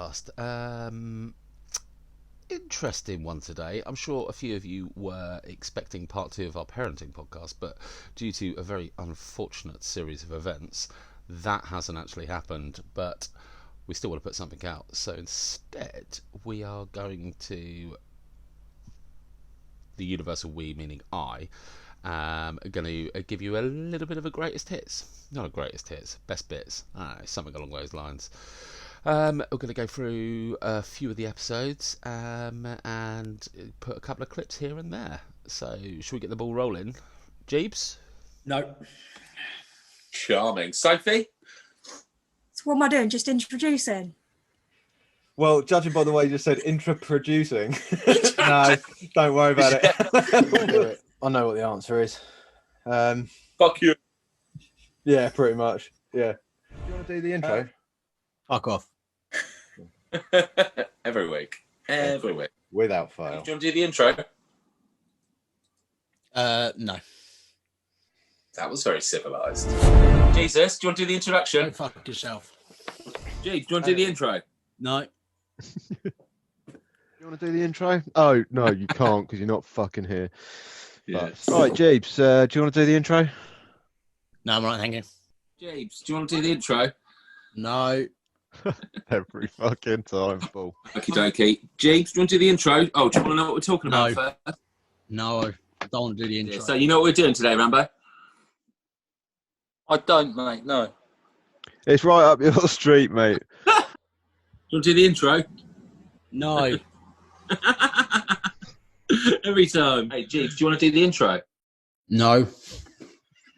Podcast. Interesting one today. I'm sure a few of you were expecting part 2 of our parenting podcast, but due to a very unfortunate series of events, that hasn't actually happened, but we still want to put something out. So instead, we are going to, the universal we, meaning I, am going to give you a little bit of a greatest hits. Not a greatest hits, best bits. Something along those lines. We're going to go through a few of the episodes and put a couple of clips here and there. So, should we get the ball rolling? Jeeves? No. Charming. Sophie? So what am I doing? Just introducing? Well, judging by the way you just said intra-producing, no, don't worry about it. I know what the answer is. Fuck you. Yeah, pretty much. Yeah. Do you want to do the intro? Fuck off. Every week. Without fail. Do you want to do the intro? No. That was very civilised. Jesus, do you want to do the introduction? Don't fuck yourself. Jeeves, do you want to do the intro? No. You want to do the intro? Oh, no, you can't because you're not fucking here. Yes. Right, Jeeves, do you want to do the intro? No, I'm right, thank you. Jeeves, do you want to do the intro? No. Every fucking time, Paul. Okie dokie. Jeeves, do you want to do the intro? Oh, do you want to know what we're talking about first? No, I don't want to do the intro. Yeah, so you know what we're doing today, Rambo? I don't, mate, no. It's right up your street, mate. Do you want to do the intro? No. Every time. Hey, Jeeves, do you want to do the intro? No.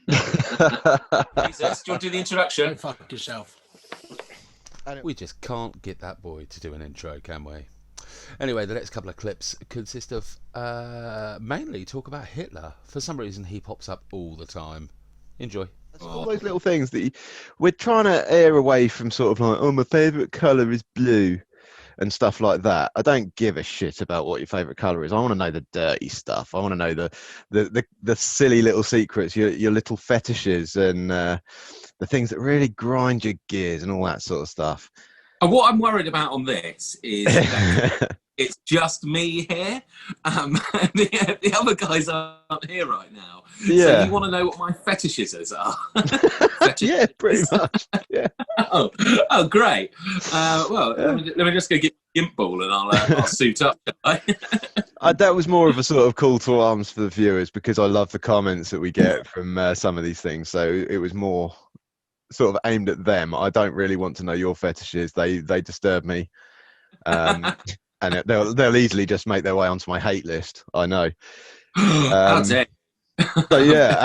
Jesus, do you want to do the introduction? Don't fuck yourself. We just can't get that boy to do an intro, can we? Anyway, the next couple of clips consist of mainly talk about Hitler. For some reason, he pops up all the time. Enjoy. All those little things that we're trying to air away from, sort of like, oh, my favourite colour is blue and stuff like that. I don't give a shit about what your favourite colour is. I want to know the dirty stuff. I want to know the silly little secrets, your little fetishes and the things that really grind your gears and all that sort of stuff. And what I'm worried about on this is that it's just me here. The other guys aren't here right now. Yeah. So you want to know what my fetishes are? Yeah, pretty much. Yeah. Oh, great. Let me just go get Gimp Ball and I'll suit up. That was more of a sort of call to arms for the viewers because I love the comments that we get from some of these things. So it was more sort of aimed at them. I don't really want to know your fetishes. They disturb me. And they'll easily just make their way onto my hate list. I know. That's it. So yeah,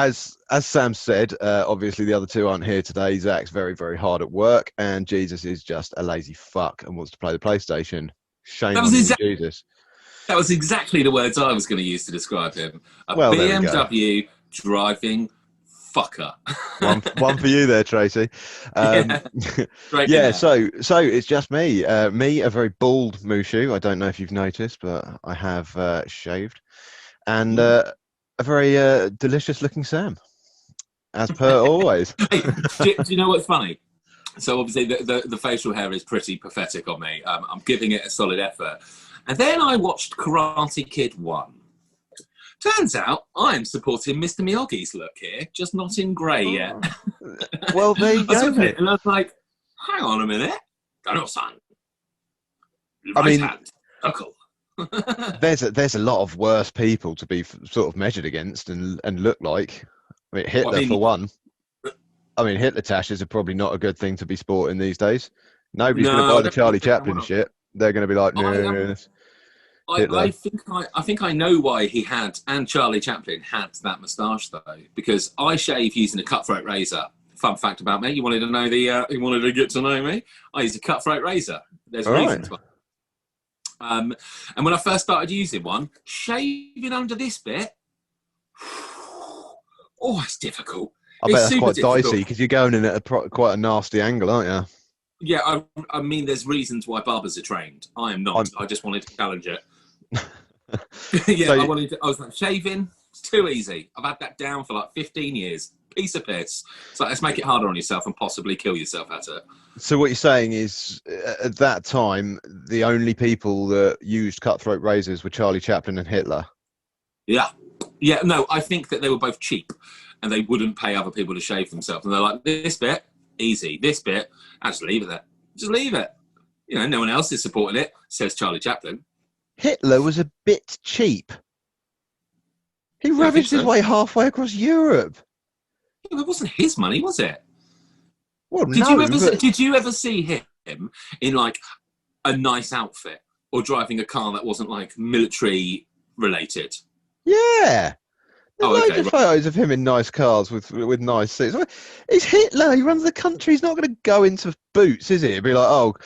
as Sam said, obviously the other two aren't here today. Zach's very, very hard at work, and Jesus is just a lazy fuck and wants to play the PlayStation. Shame on you, Jesus. That was exactly the words I was going to use to describe him. A Well, BMW driving fucker. One for you there, Tracy. Yeah, so it's just me. Me, a very bald Mushu. I don't know if you've noticed, but I have shaved. And a very delicious-looking Sam, as per always. Hey, do you know what's funny? So obviously the facial hair is pretty pathetic on me. I'm giving it a solid effort. And then I watched Karate Kid 1. Turns out I'm supporting Mr. Miyagi's look here, just not in grey yet. Well, there you go. And I was like, hang on a minute. Dano-san. I mean, hand. Knuckle. there's a lot of worse people to be sort of measured against and look like. I mean, Hitler for one. I mean, Hitler tashes are probably not a good thing to be sporting these days. Nobody's going to buy the Charlie Chaplin shit. They're going to be like, no. I think I know why he had, and Charlie Chaplin had that moustache though, because I shave using a cutthroat razor. Fun fact about me: you wanted to know you wanted to get to know me. I use a cutthroat razor. There's reasons why. And when I first started using one, shaving under this bit, it's difficult. I bet that's quite dicey because you're going in at quite a nasty angle, aren't you? Yeah, I mean, there's reasons why barbers are trained. I am not. I just wanted to challenge it. Yeah, so I was like, shaving, it's too easy. I've had that down for like 15 years. piece of piss. So let's make it harder on yourself and possibly kill yourself at it. So what you're saying is, at that time, the only people that used cutthroat razors were Charlie Chaplin and Hitler. Yeah. Yeah, no, I think that they were both cheap and they wouldn't pay other people to shave themselves. And they're like, this bit, easy. This bit, just leave it there. Just leave it. You know, no one else is supporting it, says Charlie Chaplin. Hitler was a bit cheap. He ravaged his way halfway across Europe. Yeah, it wasn't his money, was it? Well, Did you ever see him in like a nice outfit or driving a car that wasn't like military related? Yeah. There's loads of right. photos of him in nice cars with nice seats. He's Hitler. He runs the country. He's not going to go into Boots, is he? He'd be like,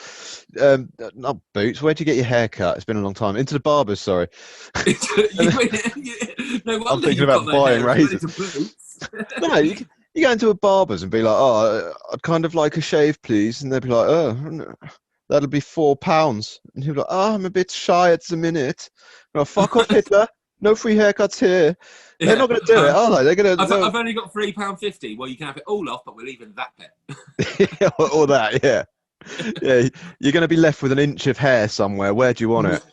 not Boots. Where'd you get your hair cut? It's been a long time. Into the barbers, sorry. No, I'm thinking about buying razors. No, you go into a barber's and be like, I'd kind of like a shave, please. And they'd be like, no, that'll be £4. And he'd be like, I'm a bit shy at the minute. Fuck off, Hitler. No free haircuts here. They're not going to do it, are they? They're going to. I've only got £3.50. Well, you can have it all off, but we're leaving that bit. or that, yeah. Yeah, you're going to be left with an inch of hair somewhere. Where do you want it?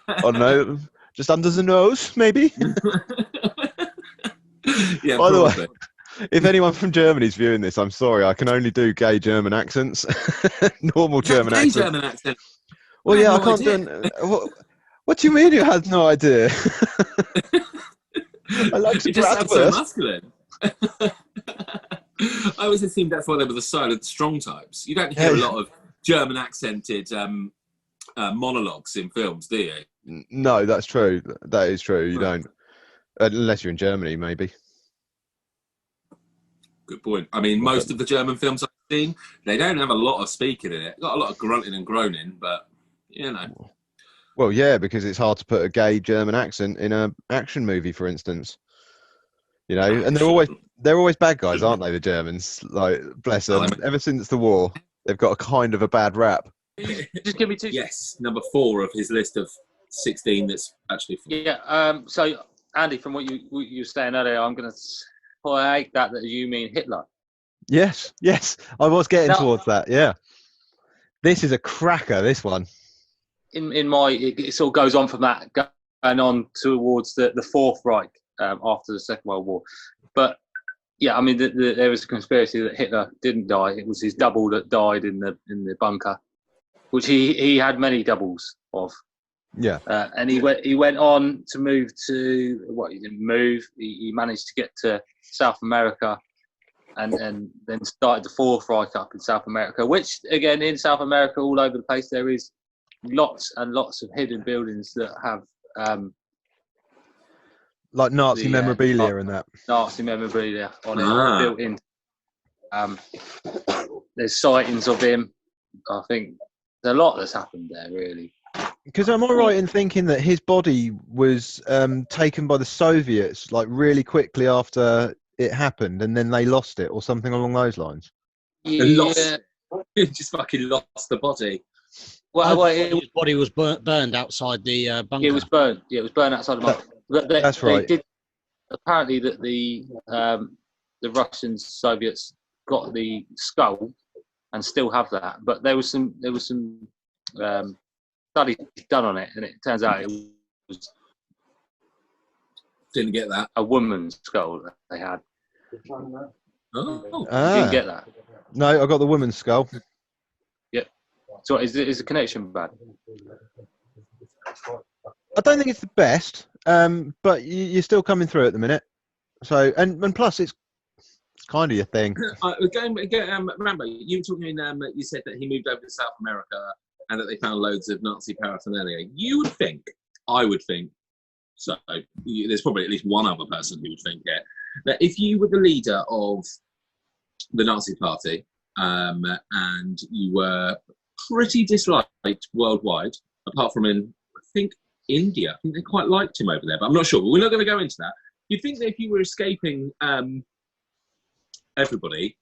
I don't know. Just under the nose, maybe. Yeah. By probably. the way, if anyone from Germany's viewing this, I'm sorry. I can only do gay German accents. Normal German accents. German accent. Well, yeah, I no can't idea. do. What do you mean you had no idea? I like It just sounds so masculine. I always assumed that's why they were the silent, strong types. You don't hear a lot of German accented monologues in films, do you? No, that's true. That is true. You don't, unless you're in Germany, maybe. Good point. I mean, most of the German films I've seen, they don't have a lot of speaking in it. Got a lot of grunting and groaning, but you know. Well, yeah, because it's hard to put a gay German accent in an action movie, for instance. You know, and they're always bad guys, aren't they? The Germans, like, bless them. Ever since the war, they've got a kind of a bad rap. Just give me two. Yes, number 4 of his list of 16. That's actually 4. Yeah. So, Andy, from what you were saying earlier, I'm going to take that you mean Hitler. Yes. I was getting towards that. Yeah. This is a cracker. This one. In my, it sort of goes on from that, going on towards the Fourth Reich after the Second World War. But yeah, I mean, there was a conspiracy that Hitler didn't die. It was his double that died in the bunker, which he had many doubles of. Yeah. And he went on to move to he didn't move. He managed to get to South America, and then started the Fourth Reich up in South America. Which again, in South America, all over the place, there is lots and lots of hidden buildings that have like Nazi memorabilia and that. Nazi memorabilia on it, built in. There's sightings of him. I think there's a lot that's happened there, really. Because am I right in thinking that his body was taken by the Soviets like really quickly after it happened, and then they lost it, or something along those lines? Yeah. Just fucking lost the body. Well, his body was burned outside the bunker. It was burned. Yeah, it was burned outside the bunker. That's right. They did, apparently, that the Russians, Soviets got the skull and still have that. But there was some studies done on it, and it turns out it was Didn't get that. a woman's skull that they had. Oh. Didn't get that. No, I got the woman's skull. So is the connection bad? I don't think it's the best, but you're still coming through at the minute. So and plus it's kind of your thing. Rambo, you were talking. You said that he moved over to South America and that they found loads of Nazi paraphernalia. You would think, I would think, so there's probably at least one other person who would think it, that if you were the leader of the Nazi Party and you were pretty disliked worldwide, apart from in, I think, India. I think they quite liked him over there, but I'm not sure. But we're not going to go into that. You'd think that if you were escaping everybody,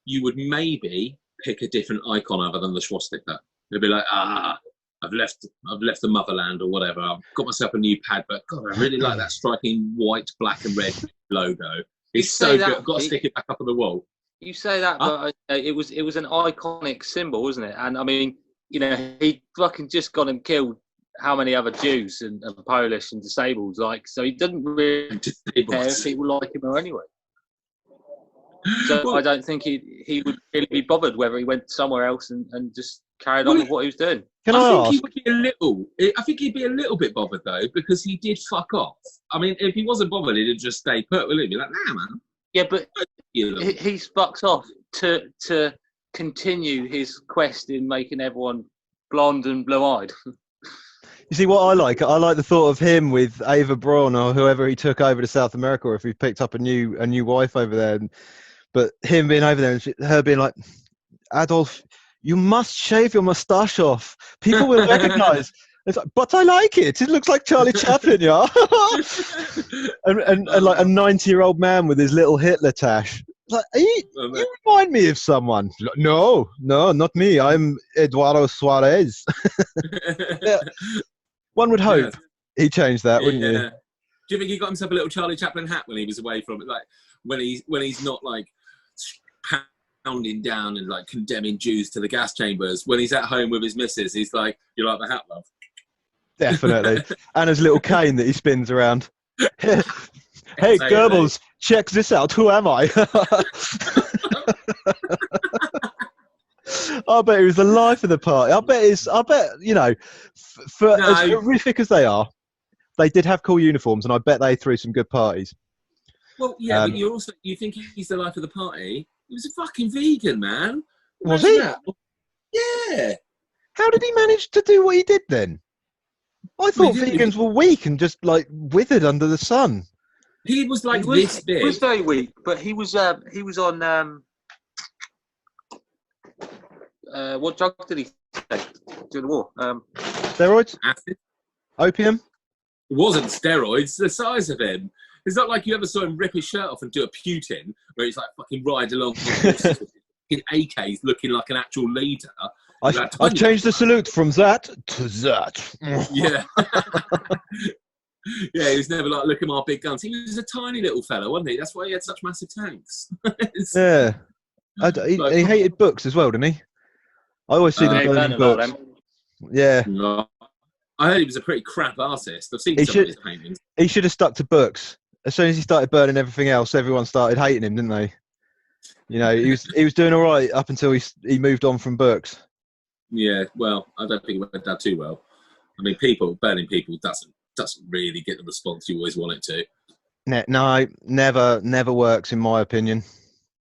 you would maybe pick a different icon other than the swastika. You'd be like, I've left the motherland or whatever. I've got myself a new pad, but God, I really like that striking white, black and red logo. He's so good. I've got to stick it back up on the wall. You say that, but it was an iconic symbol, wasn't it? And I mean, you know, he fucking just gone and killed how many other Jews and Polish and disabled, like, so he doesn't really care if people like him or anyway. So well, I don't think he would really be bothered whether he went somewhere else and just carried on with what he was doing. I think he'd be a little bit bothered though, because he did fuck off. I mean, if he wasn't bothered, he'd just stay put, wouldn't he? Be like, nah, man. Yeah, but he fucks off to continue his quest in making everyone blonde and blue-eyed. You see what I like? I like the thought of him with Ava Braun or whoever he took over to South America, or if he picked up a new wife over there. But him being over there and her being like, Adolf, you must shave your moustache off. People will recognise. It's like, but I like it. It looks like Charlie Chaplin, yeah. and like a 90-year-old man with his little Hitler tash. Like, you remind me of someone. No, not me. I'm Eduardo Suarez. Yeah. One would hope he changed that, wouldn't you? Do you think he got himself a little Charlie Chaplin hat when he was away from it? Like when he's not like pounding down and like condemning Jews to the gas chambers. When he's at home with his missus, he's like, "You like the hat, love?" Definitely. And his little cane that he spins around. Hey, Goebbels, check this out. Who am I? I bet it was the life of the party. I bet, you know, as horrific as they are, they did have cool uniforms, and I bet they threw some good parties. Well, yeah, but you think he's the life of the party? He was a fucking vegan, man. Was he? That? Yeah. How did he manage to do what he did then? I thought vegans were weak and just like withered under the sun. He was like this big. He was very weak, but he was on what drug did he take during the war? Steroids? Acid? Opium? It wasn't steroids. The size of him. It's not like you ever saw him rip his shirt off and do a Putin, where he's like fucking ride along on horses with AKs, looking like an actual leader. I've changed the salute from that to that. Yeah. Yeah, he was never like, look at my big guns. He was a tiny little fella, wasn't he? That's why he had such massive tanks. Yeah. He hated books as well, didn't he? I always see them burning books. Yeah. No. I heard he was a pretty crap artist. I've seen some of his paintings. He should have stuck to books. As soon as he started burning everything else, everyone started hating him, didn't they? You know, he was doing all right up until he moved on from books. Yeah, well, I don't think it went down too well. I mean, burning people doesn't really get the response you always want it to. No, never works in my opinion.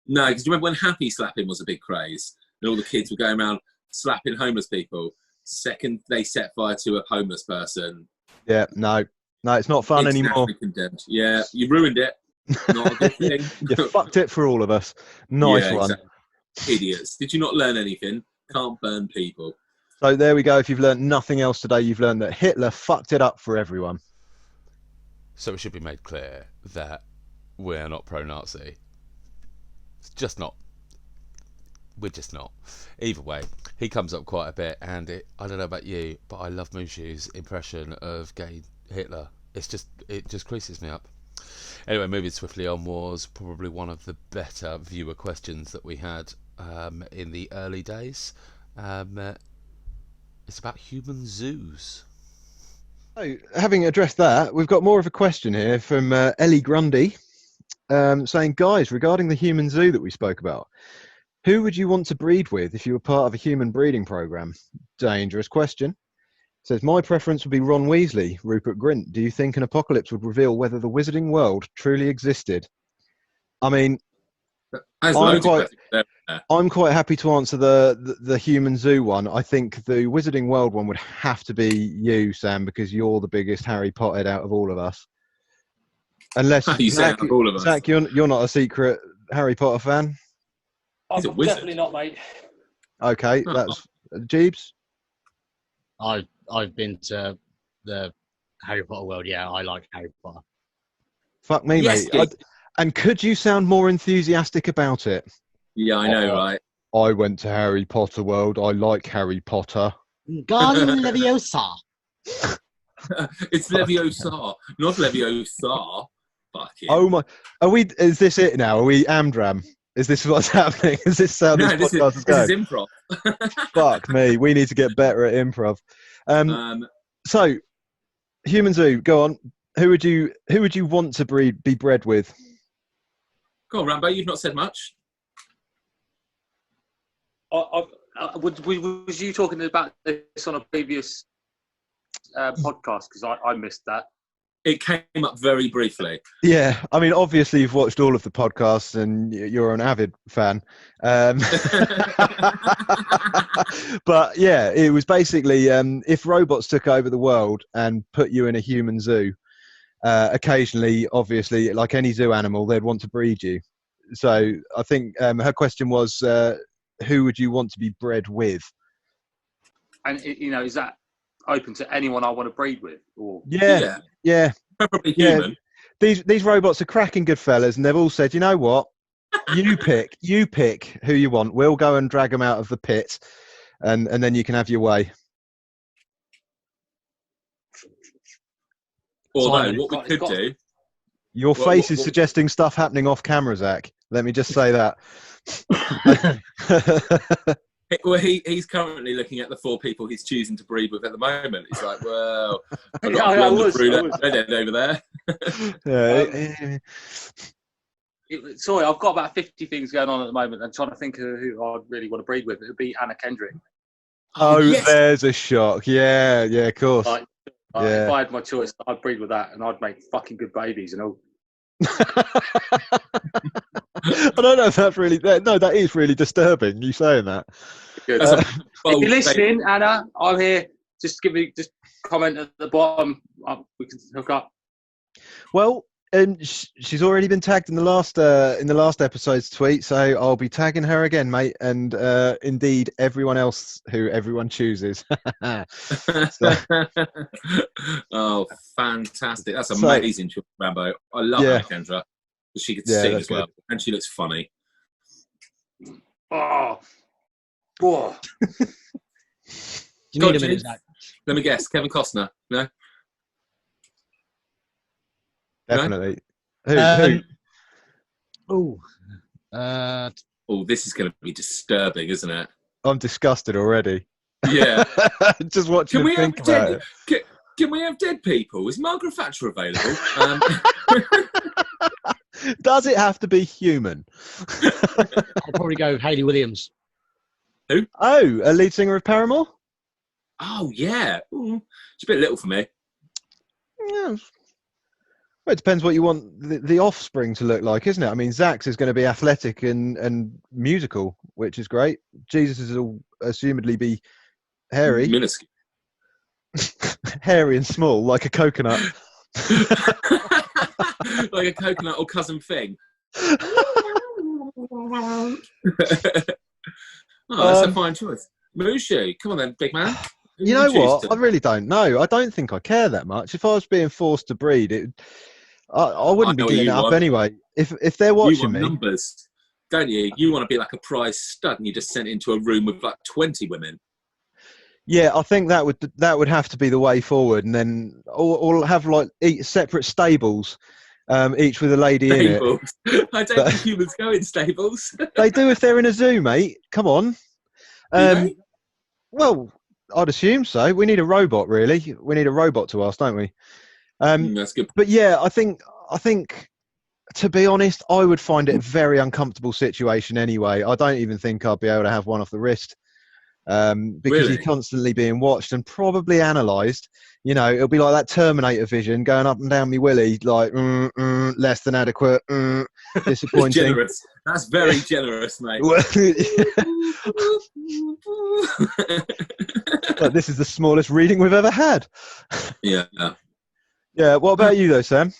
No, because you remember when happy slapping was a big craze, and all the kids were going around slapping homeless people. Second they set fire to a homeless person. Yeah, no, it's not fun anymore. Condemned. Yeah, you ruined it. Not a good thing. You fucked it for all of us. Nice one. Exactly. Idiots. Did you not learn anything? Can't burn people. So there we go. If you've learned nothing else today, you've learned that Hitler fucked it up for everyone. So it should be made clear that we're not pro-Nazi. It's just not. We're just not. Either way, he comes up quite a bit, and I don't know about you, but I love Mushu's impression of gay Hitler. It just creases me up. Anyway, moving swiftly on was probably one of the better viewer questions that we had in the early days. It's about human zoos. So, having addressed that, we've got more of a question here from Ellie Grundy, saying, guys, regarding the human zoo that we spoke about, who would you want to breed with if you were part of a human breeding program? Dangerous question. Says, my preference would be Ron Weasley. Rupert Grint, do you think an apocalypse would reveal whether the wizarding world truly existed? I mean, I'm quite happy to answer the human zoo one. I think the wizarding world one would have to be you, Sam, because you're the biggest Harry Potter head out of all of us. Unless Zach, you're not a secret Harry Potter fan. I'm definitely not, mate. Okay, that's Jeeves. I've been to the Harry Potter world. Yeah, I like Harry Potter. Fuck me, yes, mate. And could you sound more enthusiastic about it? Yeah, I know, right? I went to Harry Potter world. I like Harry Potter. Garden Leviosa. It's Leviosa, not Leviosa. Fucking. Oh my! Is this it now? Are we Amdram? Is this what's happening? Is this how this podcast is going? This is improv. Fuck me. We need to get better at improv. So, Human Zoo, go on. Who would you want to be bred with? Go on, Rambo. You've not said much. Was you talking about this on a previous podcast? Because I missed that. It came up very briefly. Yeah, I mean, obviously you've watched all of the podcasts and you're an avid fan. But yeah, it was basically if robots took over the world and put you in a human zoo, occasionally, obviously, like any zoo animal, they'd want to breed you. So I think her question was, who would you want to be bred with? And is that open to anyone I want to breed with? Or Yeah. Preferably human. These robots are cracking good fellas, and they've all said, you know what? You pick who you want. We'll go and drag them out of the pit, and then you can have your way. Although, what we could do... Your face is suggesting stuff happening off camera, Zach. Let me just say that. Well, he's currently looking at the 4 people he's choosing to breed with at the moment. He's like, well, I've got a blonde redhead over there. Sorry, I've got about 50 things going on at the moment. I'm trying to think of who I really want to breed with. It would be Anna Kendrick. Oh, yes. There's a shock. Yeah, of course. If I had my choice, I'd breed with that, and I'd make fucking good babies and all. I don't know if that's really... No, that is really disturbing, you saying that. Good. If you're listening, Anna, I'm here. Just comment at the bottom. We can hook up. Well, she's already been tagged in the last episode's tweet, so I'll be tagging her again, mate, and indeed everyone else who everyone chooses. Oh, fantastic! That's amazing, Rambo. I love Anna Kendra. She could sing as well, good. And she looks funny. Oh. You need a minute, Zach. Let me guess. Kevin Costner. No. Definitely. No? Who? This is going to be disturbing, isn't it? I'm disgusted already. Yeah. Just watching him think about it. Can we have dead people? Is Margaret Thatcher available? Does it have to be human? I'll probably go Hayley Williams. Who? Oh, a lead singer of Paramore? Oh, yeah. It's a bit little for me. Yeah. Well, it depends what you want the offspring to look like, isn't it? I mean, Zach's is going to be athletic and musical, which is great. Jesus will assumedly be hairy. Minuscule. Hairy and small, like a coconut. Like a coconut or cousin thing. That's a fine choice. Mushu, come on then, big man. You know what? I really don't know. I don't think I care that much. If I was being forced to breed, I wouldn't be giving it up anyway. If they're watching me, numbers, don't you? You want to be like a prize stud, and you just sent into a room with like 20 women. Yeah, I think that would have to be the way forward, and then or have like separate stables, each with a lady in it. I don't think humans go in stables. They do if they're in a zoo, mate. Come on. Well, I'd assume so. We need a robot, really. We need a robot to ask, don't we? That's good. But yeah, I think to be honest, I would find it a very uncomfortable situation anyway. I don't even think I'd be able to have one off the wrist. Because you're constantly being watched and probably analysed. You know, it'll be like that Terminator vision going up and down me willy, like less than adequate, disappointing. Generous. That's very generous, mate. But this is the smallest reading we've ever had. Yeah. Yeah. What about you, though, Sam?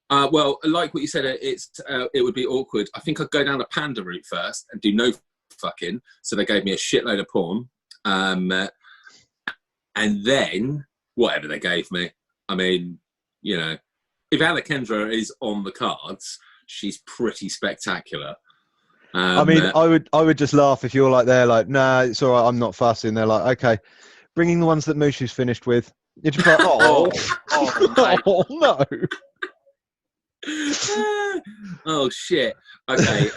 Well, like what you said, it would be awkward. I think I'd go down the panda route first and do no fucking. So they gave me a shitload of porn, and then whatever they gave me. I mean, you know, if Anna Kendra is on the cards, she's pretty spectacular. I mean, I would just laugh if you're like they're like, nah, it's all right, I'm not fussy, and they're like, okay, bringing the ones that Mushu's finished with. You're just like, oh no. Oh shit. Okay.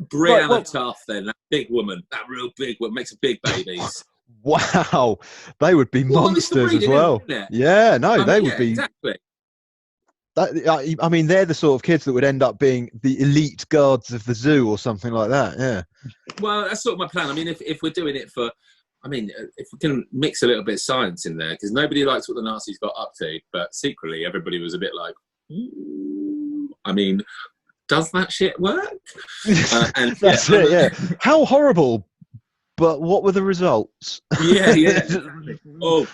Brianna Tough then, that big woman, that real big one, makes big babies. Wow, they would be monsters as well. Yeah, no, they would be. Exactly. I mean, they're the sort of kids that would end up being the elite guards of the zoo or something like that. Yeah. Well, that's sort of my plan. I mean, if we're doing it for, I mean, if we can mix a little bit of science in there, because nobody likes what the Nazis got up to, but secretly everybody was a bit like, I mean, does that shit work? And that's it. Yeah. How horrible. But what were the results? Yeah. Exactly. Oh,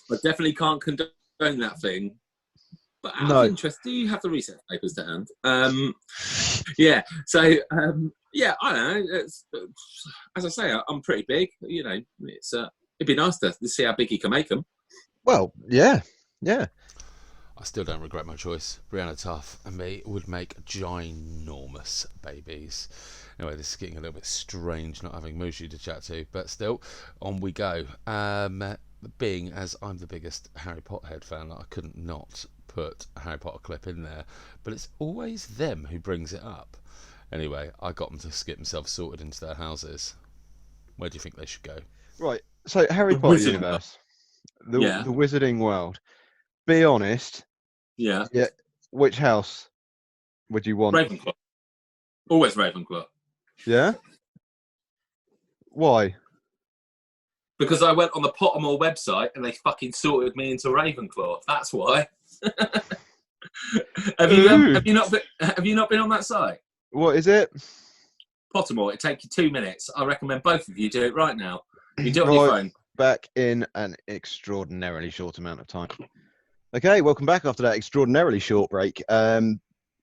I definitely can't condone that thing. But out of interest, do you have the research papers to hand? Yeah. So, yeah, I don't know. As I say, I'm pretty big. You know, it'd be nice to see how big you can make them. Well, yeah. I still don't regret my choice. Brianna Tough and me would make ginormous babies. Anyway, this is getting a little bit strange not having Mushu to chat to, but still, on we go. Being as I'm the biggest Harry Potter head fan, I couldn't not put a Harry Potter clip in there, but it's always them who brings it up. Anyway, I got them to get themselves sorted into their houses. Where do you think they should go? Right, so Harry Potter universe, the Wizarding World. Be honest. Yeah. Which house would you want? Ravenclaw. Always Ravenclaw. Yeah? Why? Because I went on the Pottermore website and they fucking sorted me into Ravenclaw. That's why. Have you not been on that site? What is it? Pottermore. It takes you 2 minutes. I recommend both of you do it right now. You do it on your phone. Back in an extraordinarily short amount of time. Okay, welcome back after that extraordinarily short break. As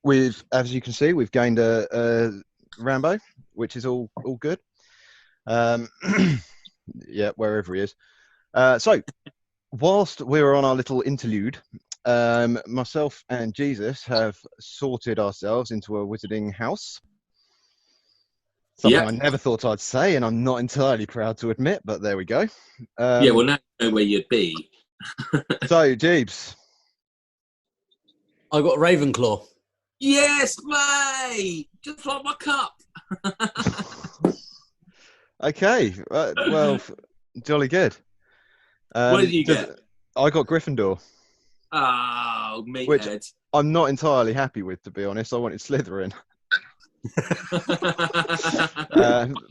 you can see, we've gained a Rambo, which is all good. Yeah, wherever he is. So, whilst we were on our little interlude, myself and Jesus have sorted ourselves into a wizarding house. Something I never thought I'd say, and I'm not entirely proud to admit, but there we go. Yeah, well, now you know where you'd be. So, Jeeves. I got Ravenclaw. Yes, mate! Just like my cup. Okay, well, jolly good. What did you get? I got Gryffindor. Oh, meathead. Which I'm not entirely happy with, to be honest. I wanted Slytherin.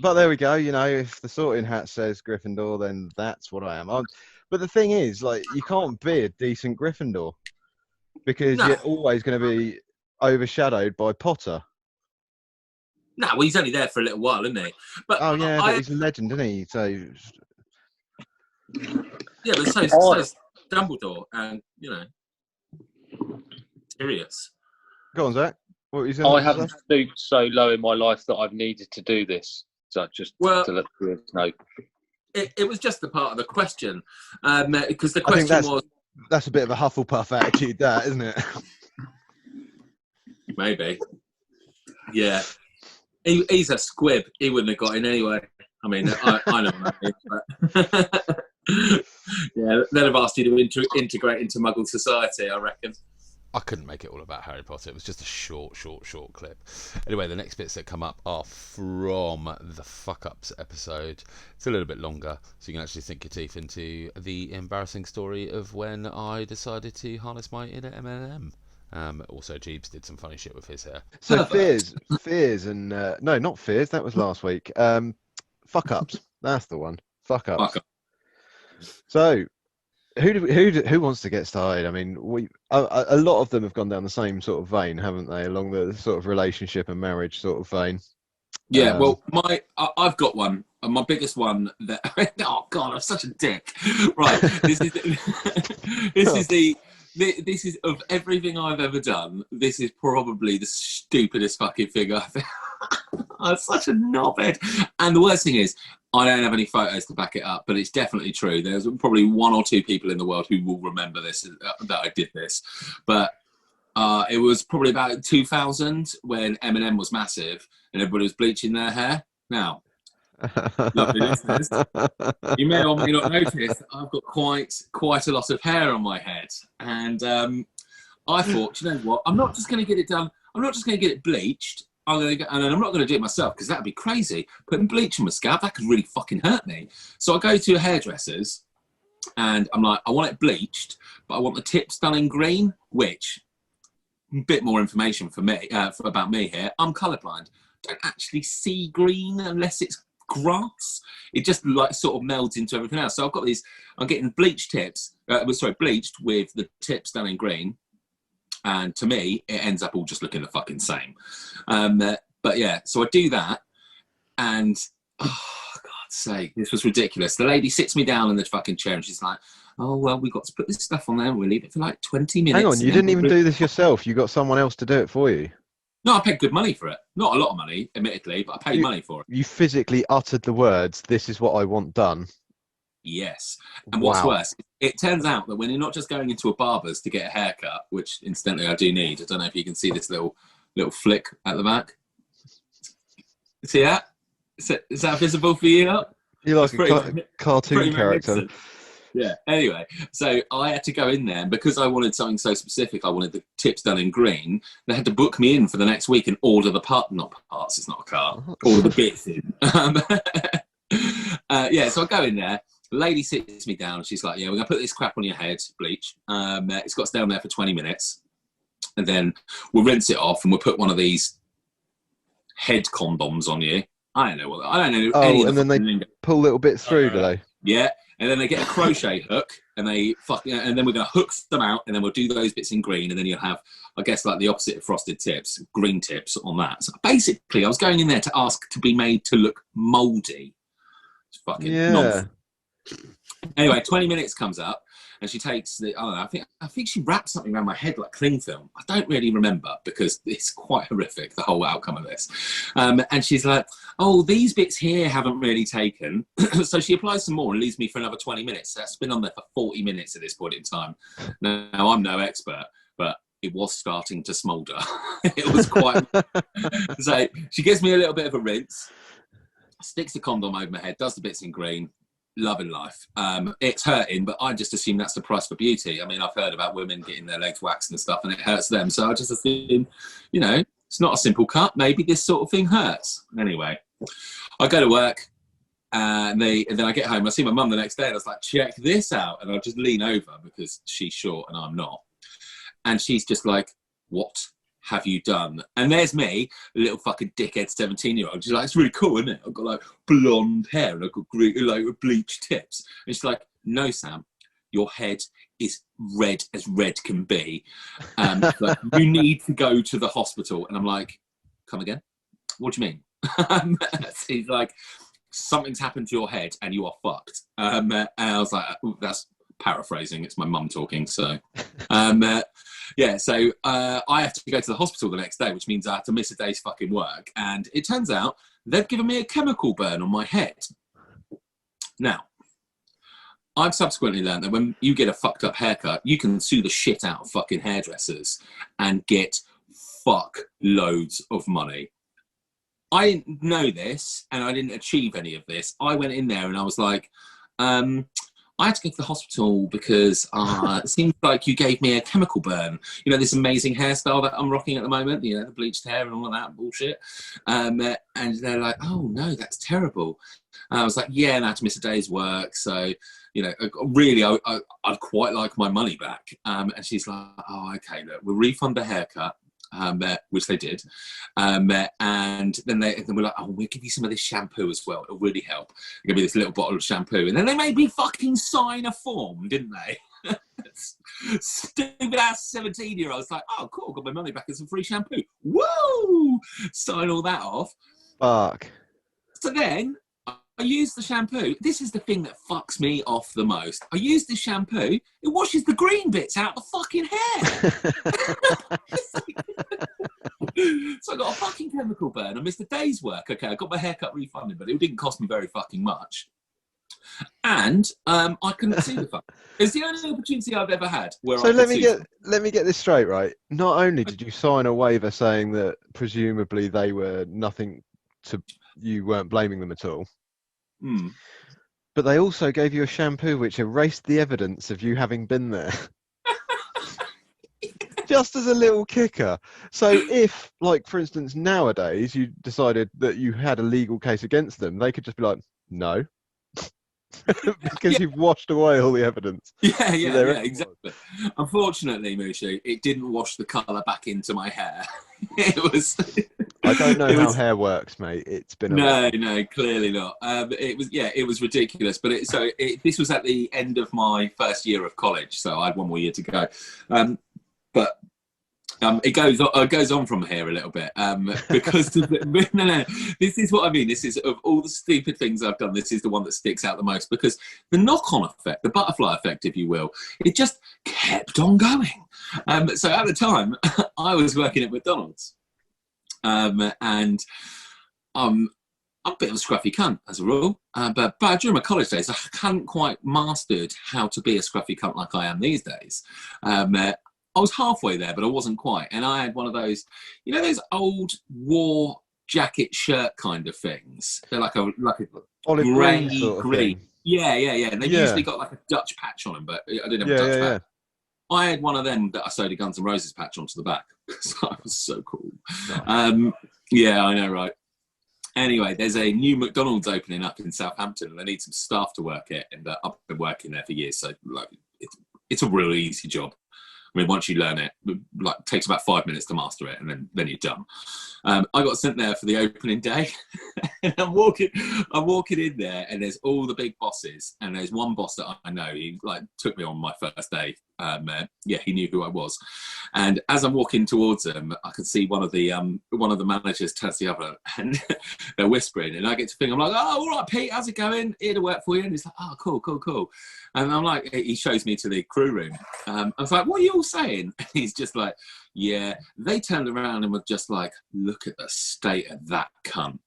But there we go. You know, if the sorting hat says Gryffindor, then that's what I am. But the thing is, like, you can't be a decent Gryffindor because you're always going to be overshadowed by Potter. No, well, he's only there for a little while, isn't he? But but he's a legend, isn't he? So yeah, but so is Dumbledore, and you know, Sirius. Go on, Zach. I haven't stooped so low in my life that I've needed to do this. So just to let you know. It was just the part of the question, because the question was... That's a bit of a Hufflepuff attitude, that, isn't it? Maybe. Yeah. He's a squib. He wouldn't have got in anyway. I mean, I know what that is, but... yeah, they'd have asked you to integrate into Muggle society, I reckon. I couldn't make it all about Harry Potter. It was just a short clip. Anyway, the next bits that come up are from the Fuck Ups episode. It's a little bit longer, so you can actually sink your teeth into the embarrassing story of when I decided to harness my inner M&M. Also, Jeeves did some funny shit with his hair. So fears, and no, not fears. That was last week. Fuck Ups. That's the one. Fuck Ups. So. Who wants to get started? I mean, a lot of them have gone down the same sort of vein, haven't they? Along the sort of relationship and marriage sort of vein. Yeah, well, I've got one. My biggest one that oh god, I'm such a dick. Right, this is of everything I've ever done. This is probably the stupidest fucking thing I've. I'm such a knobhead. And the worst thing is, I don't have any photos to back it up, but it's definitely true. There's probably 1 or 2 people in the world who will remember this, that I did this. But it was probably about 2000 when Eminem was massive and everybody was bleaching their hair. Now, lovely listeners, you may or may not notice I've got quite a lot of hair on my head. And I thought, you know what? I'm not just going to get it done. I'm not just going to get it bleached. And I'm not going to do it myself because that'd be crazy. Putting bleach on my scalp, that could really fucking hurt me. So I go to a hairdresser's and I'm like, I want it bleached, but I want the tips done in green, which, a bit more information for me, about me here. I'm colourblind. Don't actually see green unless it's grass. It just like sort of melds into everything else. So I've got these, I'm getting bleached tips, bleached with the tips done in green. And to me, it ends up all just looking the fucking same. But yeah, so I do that. And, oh, God's sake, this was ridiculous. The lady sits me down in the fucking chair and she's like, oh, well, we've got to put this stuff on there and we'll leave it for like 20 minutes. Hang on, you didn't even do this yourself. You got someone else to do it for you. No, I paid good money for it. Not a lot of money, admittedly, but I paid money for it. You physically uttered the words, this is what I want done. Yes. And what's worse, it turns out that when you're not just going into a barber's to get a haircut, which incidentally I do need, I don't know if you can see this little flick at the back. See that? Is that visible for you? You're like a cartoon character. Yeah. Anyway, so I had to go in there, and because I wanted something so specific, I wanted the tips done in green. They had to book me in for the next week and order the not parts. It's not a car. Order the bits in. So I go in there. The lady sits me down and she's like, yeah, we're going to put this crap on your head, bleach. It's got to stay on there for 20 minutes. And then we'll rinse it off and we'll put one of these head condoms on you. I don't know. Oh, and then they pull little bits through, do they? Yeah. And then they get a crochet hook and and then we're going to hook them out and then we'll do those bits in green. And then you'll have, I guess, like the opposite of frosted tips, green tips on that. So basically, I was going in there to ask to be made to look mouldy. It's fucking nonsense. Anyway, 20 minutes comes up and she takes I think she wrapped something around my head like cling film. I don't really remember because it's quite horrific, the whole outcome of this. And she's like, oh, these bits here haven't really taken. So she applies some more and leaves me for another 20 minutes. So that's been on there for 40 minutes at this point in time. Now, I'm no expert, but it was starting to smoulder. It was quite... So she gives me a little bit of a rinse, sticks the condom over my head, does the bits in green. Loving life. It's hurting, but I just assume that's the price for beauty. I mean, I've heard about women getting their legs waxed and stuff and it hurts them. So I just assume, it's not a simple cut. Maybe this sort of thing hurts. Anyway, I go to work and then I get home. I see my mum the next day and I was like, check this out. And I just lean over because she's short and I'm not. And she's just like, what have you done? And there's me, a little fucking dickhead 17-year-old. She's like, it's really cool, isn't it? I've got like blonde hair and I've got green, like bleached tips. And she's like, no, Sam, your head is red as red can be. Like, you need to go to the hospital. And I'm like, come again? What do you mean? She's like, something's happened to your head and you are fucked. And I was like, that's paraphrasing. It's my mum talking. So, so I have to go to the hospital the next day, which means I have to miss a day's fucking work. And it turns out they've given me a chemical burn on my head. Now, I've subsequently learned that when you get a fucked up haircut, you can sue the shit out of fucking hairdressers and get fuck loads of money. I didn't know this and I didn't achieve any of this. I went in there and I was like, I had to go to the hospital because it seems like you gave me a chemical burn. You know, this amazing hairstyle that I'm rocking at the moment, the bleached hair and all of that bullshit. And they're like, oh, no, that's terrible. And I was like, yeah, and I had to miss a day's work. So, really, I'd quite like my money back. And she's like, oh, okay, look, we'll refund the haircut. Which they did, and then we're like, oh, we'll give you some of this shampoo as well. It'll really help. Give me this little bottle of shampoo, and then they made me fucking sign a form, didn't they? Stupid ass 17-year-old. Like, oh, cool, got my money back and some free shampoo. Woo! Sign all that off. Fuck. So then I use the shampoo. This is the thing that fucks me off the most. I use this shampoo. It washes the green bits out of the fucking hair. So I got a fucking chemical burn. I missed a day's work. Okay, I got my haircut refunded, but it didn't cost me very fucking much. And I couldn't see the fuck. It's the only opportunity I've ever had where let me get this straight, right? Not only did you sign a waiver saying that presumably they were nothing to you, weren't blaming them at all. But they also gave you a shampoo which erased the evidence of you having been there. just as a little kicker. So if, like, for instance, nowadays you decided that you had a legal case against them, they could just be like, no. Because you've washed away all the evidence. Yeah, exactly. Unfortunately, Mushu, it didn't wash the colour back into my hair. It was. I don't know how hair works, mate. It's been no, clearly not. It was ridiculous. But this was at the end of my first year of college, so I had one more year to go. But it goes on from here a little bit because no, this is what I mean. This is, of all the stupid things I've done, this is the one that sticks out the most, because the knock-on effect, the butterfly effect, if you will, it just kept on going. So at the time, I was working at McDonald's, and I'm a bit of a scruffy cunt as a rule, but during my college days, I hadn't quite mastered how to be a scruffy cunt like I am these days. I was halfway there, but I wasn't quite. And I had one of those, you know, those old war jacket shirt kind of things. They're like a olive grey green. Yeah. And they've usually got like a Dutch patch on them, but I didn't have a Dutch patch. I had one of them that I sewed a Guns N' Roses patch onto the back. So I was so cool. Nice. Yeah, I know, right? Anyway, there's a new McDonald's opening up in Southampton, and they need some staff to work it. And I've been working there for years, so like, it's a really easy job. I mean, once you learn it, like, it takes about 5 minutes to master it, and then you're done. I got sent there for the opening day, and I'm walking in there, and there's all the big bosses, and there's one boss that I know. He like took me on my first day. He knew who I was, and as I'm walking towards him, I could see one of the managers turns to the other, and they're whispering, and I get to think, I'm like, oh, all right, Pete, how's it going? Here to work for you. And he's like, oh, cool. And I'm like, he shows me to the crew room. I was like, what are you all saying? And he's just like, yeah, they turned around and were just like, look at the state of that cunt.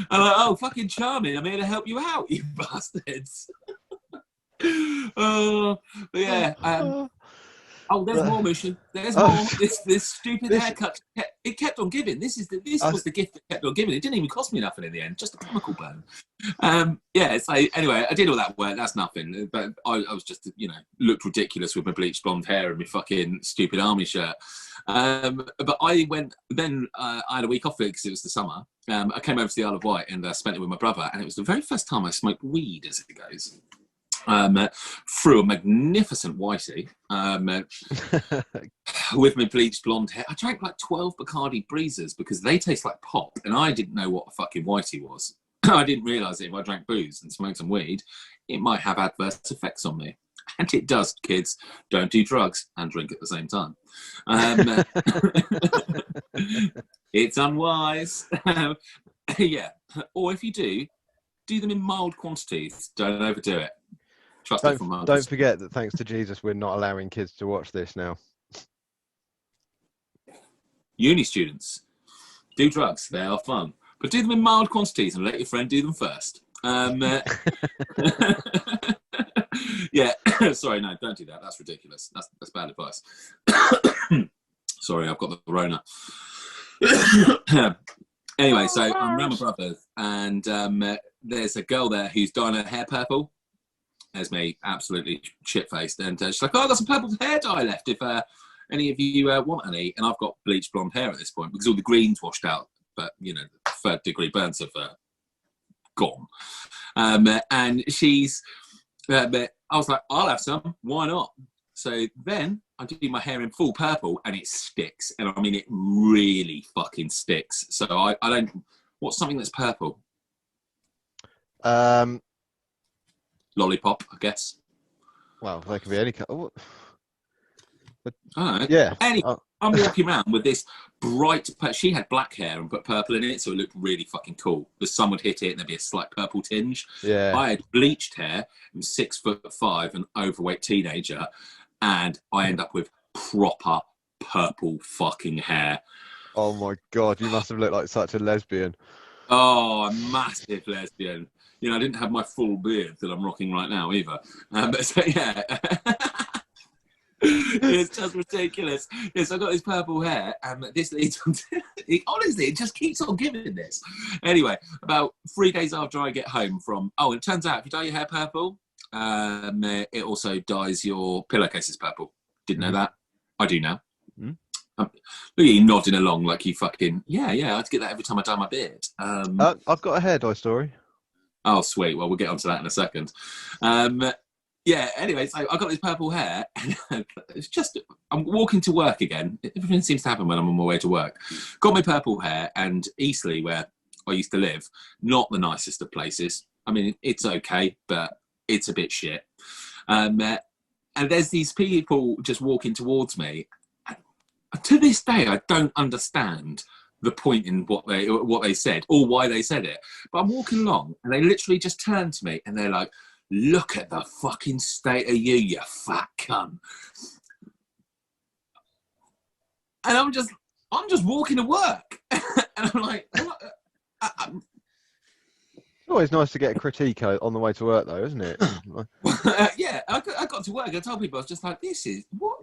I'm like, oh, fucking charming. I'm here to help you out, you bastards. But yeah. Oh, there's more, Mushu. There's more. This stupid haircut. It kept on giving. This was the gift that kept on giving. It didn't even cost me nothing in the end. Just a chemical burn. So anyway, I did all that work. That's nothing. But I was just, looked ridiculous with my bleached blonde hair and my fucking stupid army shirt. But I went. Then I had a week off because it was the summer. I came over to the Isle of Wight and spent it with my brother. And it was the very first time I smoked weed, as it goes. Through a magnificent whitey with my bleached blonde hair. I drank like 12 Bacardi Breezers because they taste like pop, and I didn't know what a fucking whitey was. I didn't realise that if I drank booze and smoked some weed, it might have adverse effects on me. And it does, kids. Don't do drugs and drink at the same time. It's unwise. Yeah. Or if you do them in mild quantities. Don't overdo it. Don't forget that thanks to Jesus, we're not allowing kids to watch this now. Uni students, do drugs. They are fun. But do them in mild quantities and let your friend do them first. Yeah, sorry, no, don't do that. That's ridiculous. That's bad advice. Sorry, I've got the Rona. Anyway, so I'm around my brother, and there's a girl there who's dyeing her hair purple. There's me, absolutely shit-faced, and she's like, oh, I've got some purple hair dye left if any of you want any. And I've got bleached blonde hair at this point because all the green's washed out, but, the third-degree burns have gone. And she's, I was like, I'll have some, why not? So then I do my hair in full purple, and it sticks. And I mean, it really fucking sticks. So I don't, what's something that's purple? Lollipop, I guess. Well, there could be any colour. Yeah. Anyway, I'm walking around with this bright. She had black hair and put purple in it, so it looked really fucking cool. The sun would hit it, and there'd be a slight purple tinge. Yeah. I had bleached hair. I'm 6'5", an overweight teenager, and I end up with proper purple fucking hair. Oh my god, you must have looked like such a lesbian. Oh, a massive lesbian. I didn't have my full beard that I'm rocking right now either. But so, yeah. It's just ridiculous. Yes, I got this purple hair, and this leads on to, honestly, it just keeps on giving this. Anyway, about 3 days after I get home from, it turns out if you dye your hair purple, It also dyes your pillowcases purple. Didn't know that. I do now. Look at you nodding along like you fucking yeah. I'd get that every time I dye my beard. I've got a hair dye story. Oh, sweet. Well, we'll get onto that in a second. Anyway, so I got this purple hair, and it's just, I'm walking to work again. Everything seems to happen when I'm on my way to work. Got my purple hair, and Eastleigh, where I used to live, not the nicest of places. I mean, it's okay, but it's a bit shit. And there's these people just walking towards me. To this day, I don't understand the point in what they said or why they said it. But I'm walking along, and they literally just turn to me, and they're like, "Look at the fucking state of you fat cunt." And I'm just walking to work, and I'm like, what? It's always nice to get a critique on the way to work, though, isn't it? Yeah, I got to work. I told people, I was just like, "This is what."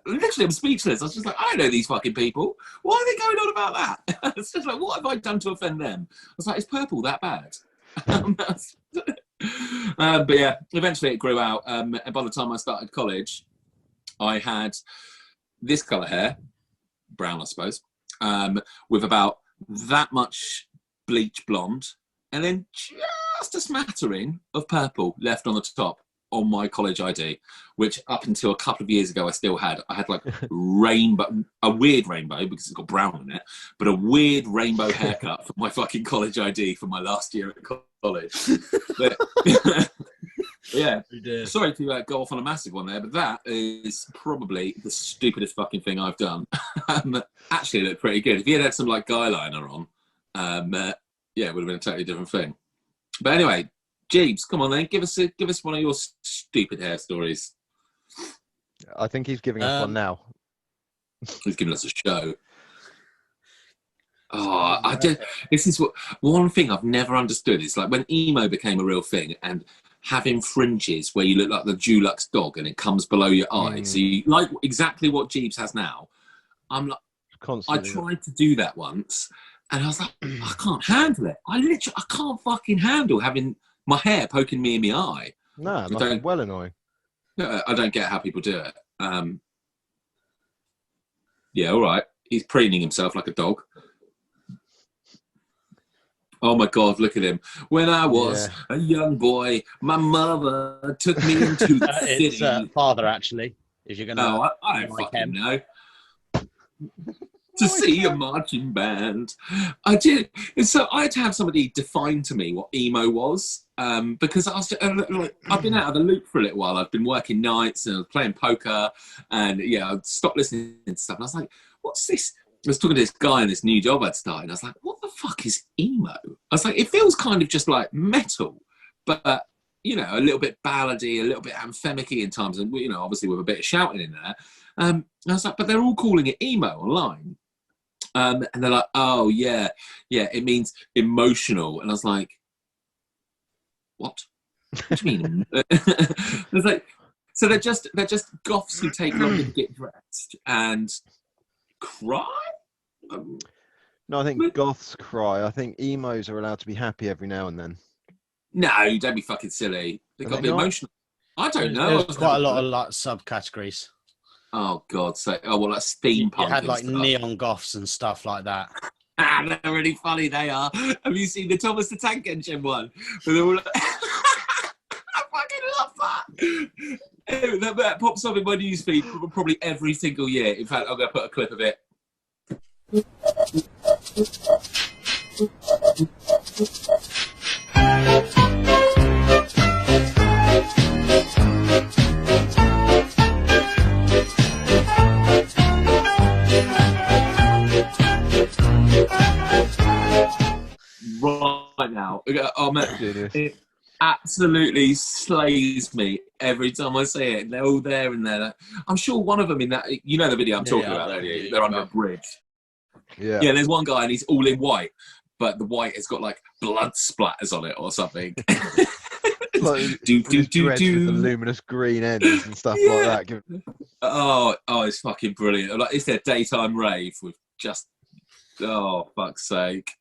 Literally, I'm speechless. I was just like, I don't know these fucking people. Why are they going on about that? It's just like, what have I done to offend them? I was like, is purple that bad? But yeah, eventually it grew out. And by the time I started college, I had this colour hair, brown, I suppose, with about that much bleach blonde, and then just a smattering of purple left on the top on my college ID, which up until a couple of years ago I still had. I had like a weird rainbow because it's got brown in it, but a weird rainbow haircut for my fucking college ID for my last year at college. But, yeah, sorry to go off on a massive one there, but that is probably the stupidest fucking thing I've done. Actually, it looked pretty good. If he had some like guy liner on, yeah, it would have been a totally different thing. But anyway, Jeeves, come on then, give us one of your stupid hair stories. I think he's giving us one now. He's giving us a show. Oh, this is one thing I've never understood. It's like when emo became a real thing and having fringes where you look like the Dulux dog and it comes below your eye. So you like exactly what Jeeves has now. I'm like, constantly. I tried to do that once and I was like, I can't handle it. I can't fucking handle having my hair poking me in my eye. No, it must be well annoying. I don't get how people do it. Yeah, all right. He's preening himself like a dog. Oh my God, look at him. When I was a young boy, my mother took me into the city. It's father, actually. If you're going to. No, I don't fucking know. To see a marching band. I did. So I had to have somebody define to me what emo was, because I was I've been out of the loop for a little while. I've been working nights and I was playing poker, and yeah, I stopped listening to stuff. And I was like, "What's this?" I was talking to this guy in this new job I'd started. And I was like, "What the fuck is emo?" I was like, "It feels kind of just like metal, but you know, a little bit ballady, a little bit anthemic-y in times, and you know, obviously with a bit of shouting in there." And I was like, "But they're all calling it emo online." And they're like, "Oh yeah, it means emotional." And I was like, "What? What do you mean?" It's like, so they're just goths who take longer to get dressed and cry. No, I think goths cry. I think emos are allowed to be happy every now and then. No, don't be fucking silly. They've got to be emotional. I don't know. There's quite a lot of like subcategories. Oh God! So, well, that's steampunk. You had like neon goths and stuff like that. They're really funny. They are. Have you seen the Thomas the Tank Engine one? Where they're all like... I fucking love that. That pops up in my newsfeed probably every single year. In fact, I'm going to put a clip of it. Right now, oh man, it absolutely slays me every time I see it. They're all there and they're like, I'm sure one of them in that, you know the video I'm talking about, don't you? They're under a bridge. Yeah, there's one guy and he's all in white, but the white has got like blood splatters on it or something. Like, with the luminous green ends and stuff like that. Oh, it's fucking brilliant. Like, it's their daytime rave with just, oh, fuck's sake.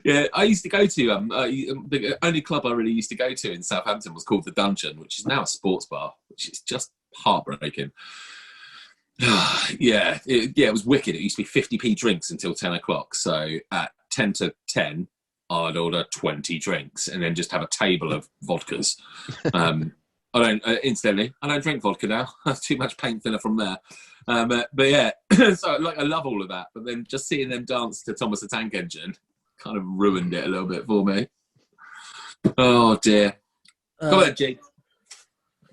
Yeah, I used to go to the only club I really used to go to in Southampton was called the Dungeon, which is now a sports bar, which is just heartbreaking. It was wicked. It used to be 50p drinks until 10 o'clock. So at 10 to 10, I'd order 20 drinks and then just have a table of vodkas. Incidentally, I don't drink vodka now. That's too much paint thinner from there. But yeah, so like I love all of that. But then just seeing them dance to Thomas the Tank Engine kind of ruined it a little bit for me. Oh dear. Go ahead, Jake.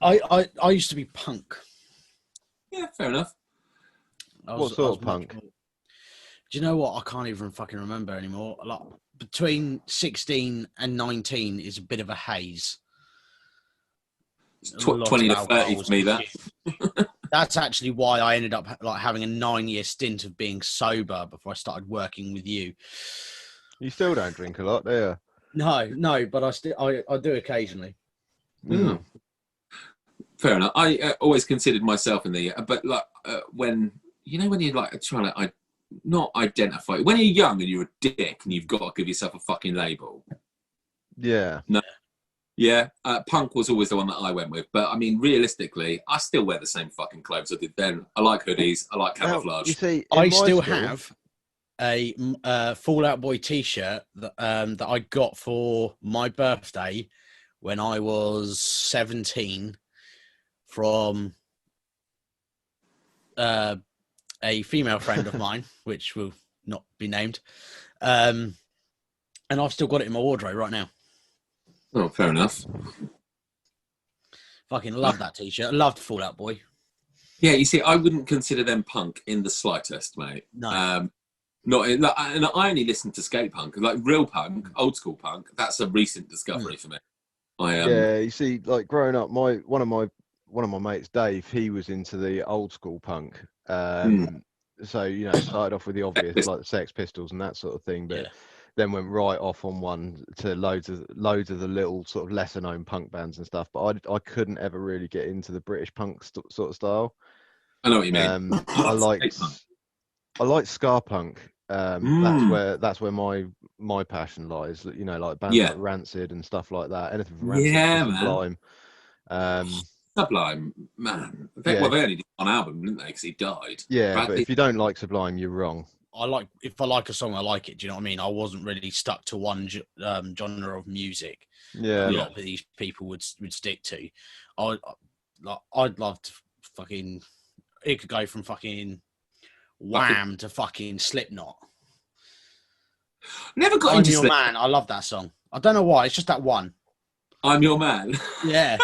I used to be punk. Yeah, fair enough. What sort of punk? Do you know what? I can't even fucking remember anymore. Like between 16 and 19 is a bit of a haze. 20 to 30 for me, that. That's actually why I ended up like having a 9-year stint of being sober before I started working with you. You still don't drink a lot, do you? No, but I do occasionally. Mm. Fair enough. I always considered myself in the, but like when you're like trying to not identify, when you're young and you're a dick and you've got to give yourself a fucking label. Yeah. No. Yeah, punk was always the one that I went with. But I mean, realistically, I still wear the same fucking clothes I did then. I like hoodies. I like camouflage. You see, I still have a Fall Out Boy T-shirt that I got for my birthday when I was 17 from a female friend of mine, which will not be named. And I've still got it in my wardrobe right now. Oh, fair enough. Fucking love that T-shirt. I loved Fall Out Boy. Yeah, you see, I wouldn't consider them punk in the slightest, mate. No. And I only listen to skate punk, like real punk, old school punk. That's a recent discovery for me. Yeah, you see, like growing up, one of my mates, Dave, he was into the old school punk. So started off with the obvious, like the Sex Pistols and that sort of thing, but then went right off on one to loads of the little sort of lesser known punk bands and stuff. But I couldn't ever really get into the British punk sort of style. I know what you mean. I like ska punk. That's where my passion lies. Like bands like Rancid and stuff like that. Anything from Rancid, Sublime. Sublime, man. They only did one album, didn't they? Because he died. Yeah, but if you don't like Sublime, you're wrong. If I like a song, I like it. Do you know what I mean? I wasn't really stuck to one genre of music. Yeah, a lot of these people would stick to. I'd love to fucking. It could go from fucking Wham to fucking Slipknot. Never got I'm into Your Man. I love that song. I don't know why. It's just that one. I'm Your Man. Yeah.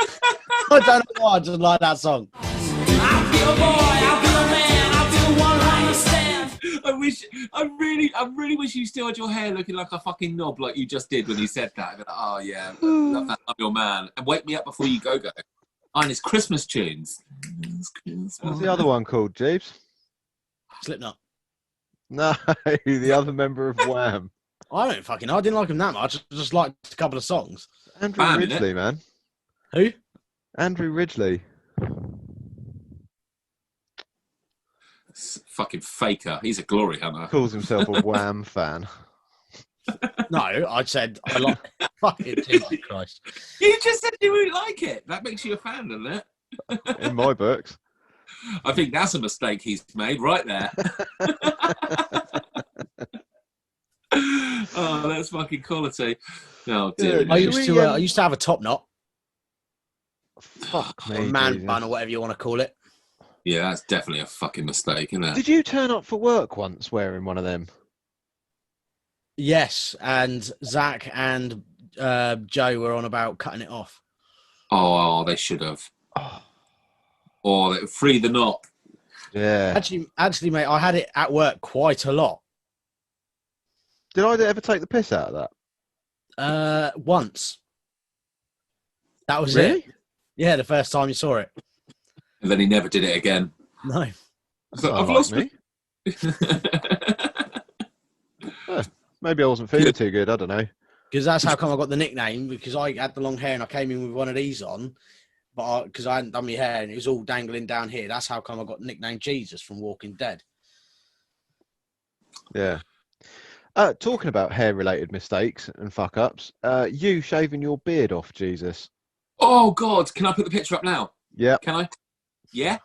I don't know why. I just like that song. I'll be a boy. I'll be a man. I'll be the one who understands. I really wish you still had your hair looking like a fucking knob like you just did when you said that. Oh yeah, love that. I'm Your Man. And Wake Me Up Before You Go Go. And it's Christmas tunes. What's the other one called, Jeeves? Slipknot. No, the other member of Wham. I didn't like him that much. I just liked a couple of songs. Andrew Ridgeley, man. Who? Andrew Ridgeley. Fucking faker. He's a glory hunter. Calls himself a Wham fan. No, I said I like fucking Jesus Christ. You just said you really like it. That makes you a fan, doesn't it? In my books. I think that's a mistake he's made right there. Oh, that's fucking quality. Oh dear. I used to have a top knot. Fuck me. Or man bun or whatever you want to call it. Yeah, that's definitely a fucking mistake, isn't it? Did you turn up for work once wearing one of them? Yes, and Zach and Joe were on about cutting it off. Oh, they should have. Oh, free the knot. Yeah. Actually, mate, I had it at work quite a lot. Did I ever take the piss out of that? Once. That was really? it. Yeah, the first time you saw it. And then he never did it again. No. So I've lost me. Maybe I wasn't feeling too good. I don't know. Because that's how come I got the nickname. Because I had the long hair and I came in with one of these on, but because I hadn't done my hair and it was all dangling down here. That's how come I got nicknamed Jesus from Walking Dead. Yeah. Talking about hair-related mistakes and fuck-ups, you shaving your beard off, Jesus. Oh, God. Can I put the picture up now? Yeah. Can I? Yeah?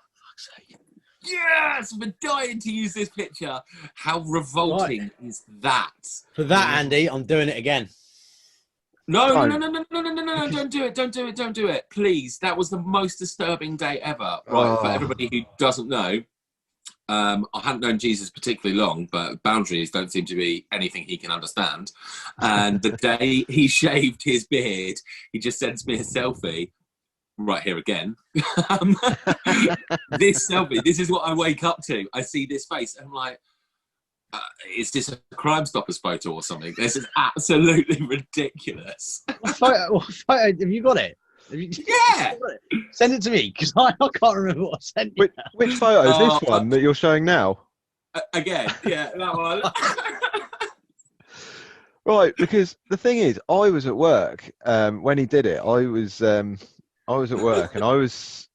Yes! I've been dying to use this picture. How revolting is that? For that, Andy, I'm doing it again. No, don't do it, don't do it. Please, that was the most disturbing day ever. Right, for everybody who doesn't know, I hadn't known Jesus particularly long, but boundaries don't seem to be anything he can understand. And the day he shaved his beard, he just sends me a selfie. Right here again. This selfie, this is what I wake up to. I see this face and I'm like, is this a Crime Stoppers photo or something? This is absolutely ridiculous. What photo have you got it? Yeah. Send it to me, because I can't remember what I sent you. Which photo is this one that you're showing now? Again, yeah, that one. Right, because the thing is, I was at work when he did it. I was at work and I was